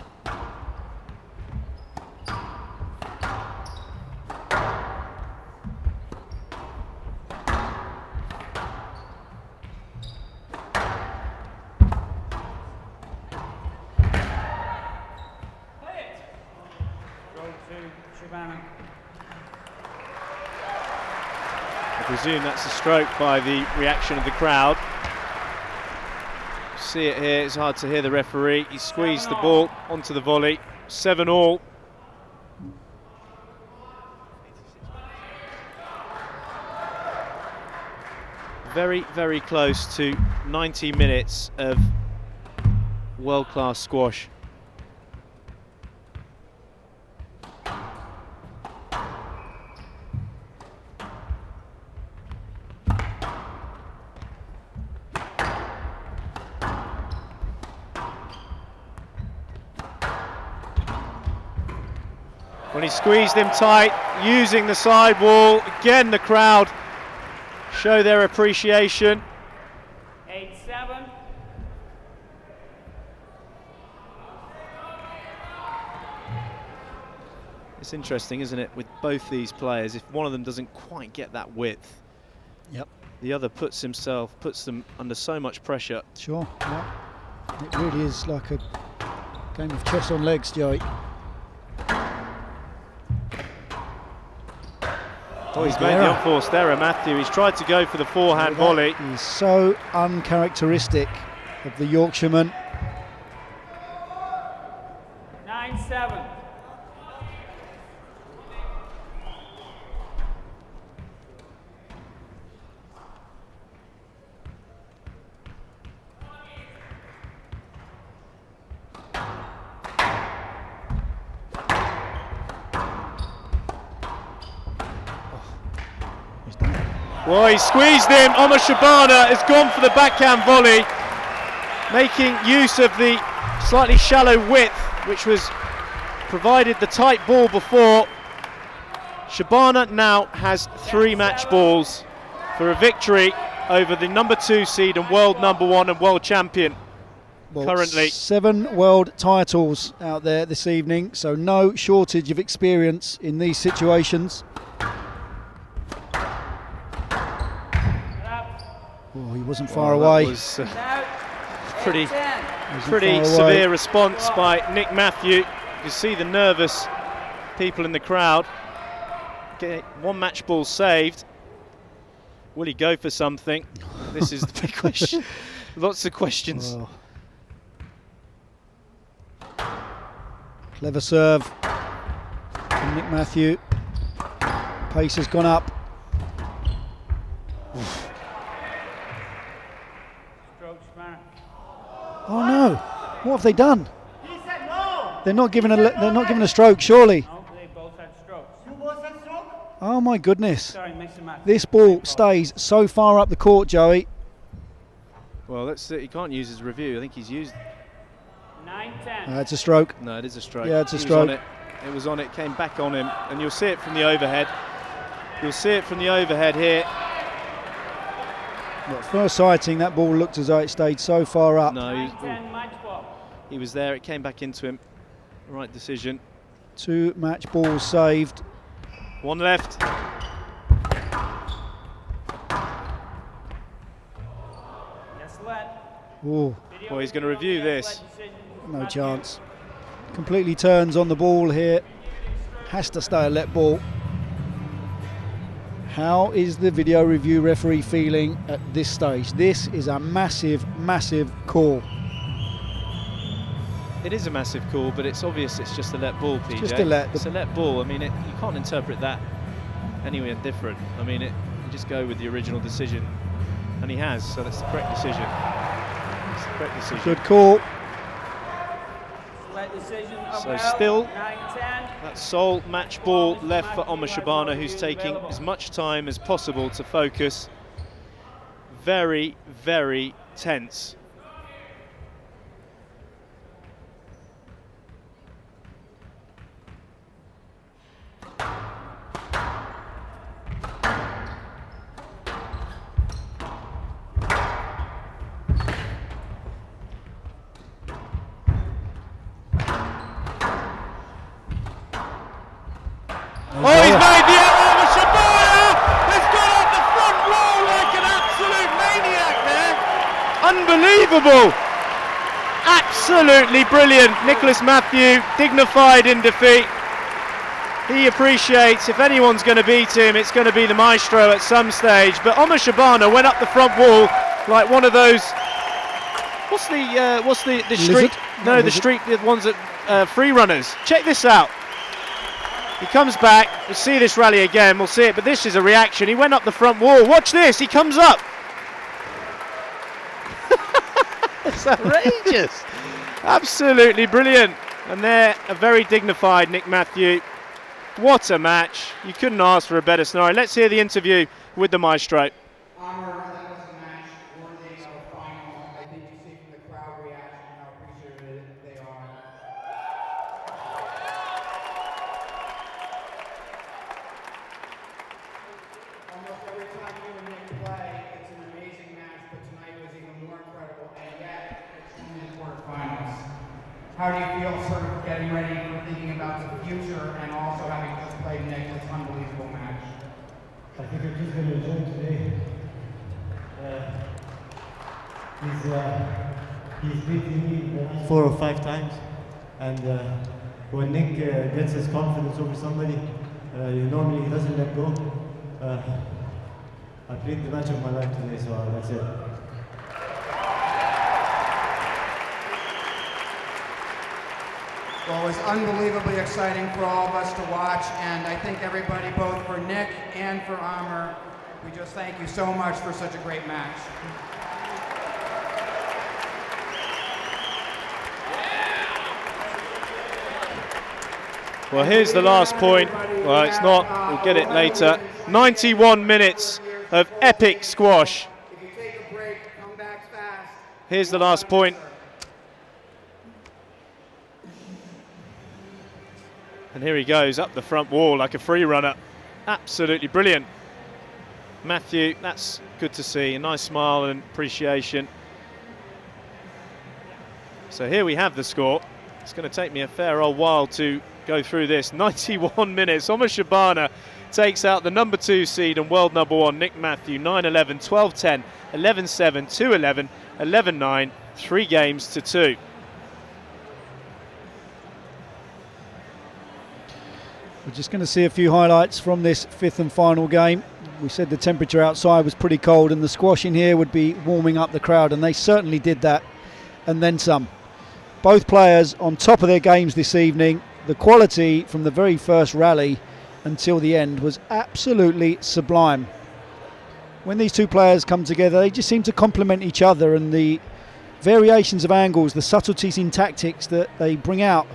Shabana. I presume that's a stroke by the reaction of the crowd. See it here, it's hard to hear the referee. He squeezed the ball onto the volley. 7-all. Very, very close to 90 minutes of world-class squash. When he squeezed him tight, using the sidewall, again the crowd show their appreciation. 8-7. It's interesting, isn't it, with both these players, if one of them doesn't quite get that width, the other puts them under so much pressure. Sure, yeah. It really is like a game of chess on legs, Joey. Oh, he's made the unforced error, Matthew. He's tried to go for the forehand volley. He's so uncharacteristic of the Yorkshireman. 9-7. Well, he squeezed him. Shabana has gone for the backhand volley, making use of the slightly shallow width, which was provided the tight ball before. Shabana now has 3 match balls for a victory over the #2 seed and world #1 and world champion. Well, currently 7 world titles out there this evening, so no shortage of experience in these situations. wasn't far Well, away. That was Out. pretty 10. pretty far away. severe response by Nick Matthew. You can see the nervous people in the crowd. Get one match ball saved. Will he go for something? This is the big question. Lots of questions. Oh. Clever serve from Nick Matthew. Pace has gone up. Stroke, Shabana. Oh no! What have they done? He said no. They're not giving a stroke, surely. No, they both had strokes. You both said stroke. Oh my goodness! Sorry, mix them up. This ball stays so far up the court, Joey. Well, let's see. He can't use his review. I think he's used. 9-10. It's a stroke. No, it is a stroke. Yeah, it's a He was stroke. on it. It was on it. Came back on him, and you'll see it from the overhead. You'll see it from the overhead here. At first sighting, that ball looked as though it stayed so far up. No, 9-10 match ball. he was there. It came back into him. Right decision. 2 match balls saved. One left. Yes, let. Ooh, Well, he's going to review this. no chance. Completely turns on the ball here. Has to stay a let ball. How is the video review referee feeling at this stage? This is a massive, massive call. It is a massive call, but it's obvious it's just a let ball, PJ. just a let. It's a let ball. I mean, you can't interpret that anywhere different. I mean, you just go with the original decision, and he has, so that's the correct decision. It's the correct decision. Good call. Let decision. So still 9-10. that sole match ball left for Omar Shabana, who's taking as much time as possible to focus. Very, very tense. Oh, he's made the error. Omar Shabana has gone off the front wall like an absolute maniac there. Unbelievable. Absolutely brilliant. Nicholas Matthew, dignified in defeat. He appreciates if anyone's going to beat him, it's going to be the maestro at some stage. But Omar Shabana went up the front wall like one of those. What's the street? No, the street, the ones that free runners. Check this out. He comes back. We'll see this rally again. We'll see it, but this is a reaction. He went up the front wall. Watch this. He comes up. It's outrageous. Absolutely brilliant. And there, a very dignified Nick Matthew. What a match. You couldn't ask for a better scenario. Let's hear the interview with the maestro. Honor, that was a match worthy of a final. I think you see from the crowd reaction how appreciative they are. Almost every time you and Nick play, it's an amazing match, but tonight was even more incredible, and yet it's only the quarterfinals. How do you feel sort of getting ready for thinking about the future and also having just played Nick this unbelievable match? I think we're just going to enjoy today. He's beaten me 4 or 5 times, and when Nick gets his confidence over somebody, normally he doesn't let go. I played the match of my life today, so that's it. Well, it was unbelievably exciting for all of us to watch, and I think everybody, both for Nick and for Amr, we just thank you so much for such a great match. Well, here's the last point. Well, it's not. We'll get it later. 91 minutes of epic squash. If you take a break, come back fast. Here's the last point. And here he goes up the front wall like a free runner. Absolutely brilliant. Matthew, that's good to see. A nice smile and appreciation. So here we have the score. It's going to take me a fair old while to go through this. 91 minutes. Omar Shabana takes out the number 2 seed and world number 1 Nick Matthew 9-11, 12-10, 11-7, 2-11, 11-9, 3 games to 2. We're just going to see a few highlights from this 5th and final game. We said the temperature outside was pretty cold and the squash in here would be warming up the crowd, and they certainly did that, and then some. Both players on top of their games this evening. The quality from the very first rally until the end was absolutely sublime. When these two players come together, they just seem to complement each other, and the variations of angles, the subtleties in tactics that they bring out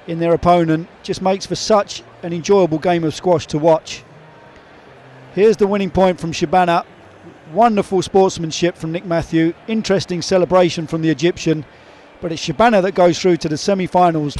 in their opponent just makes for such an enjoyable game of squash to watch. Here's the winning point from Shabana. Wonderful sportsmanship from Nick Matthew. Interesting celebration from the Egyptian. But it's Shabana that goes through to the semi-finals.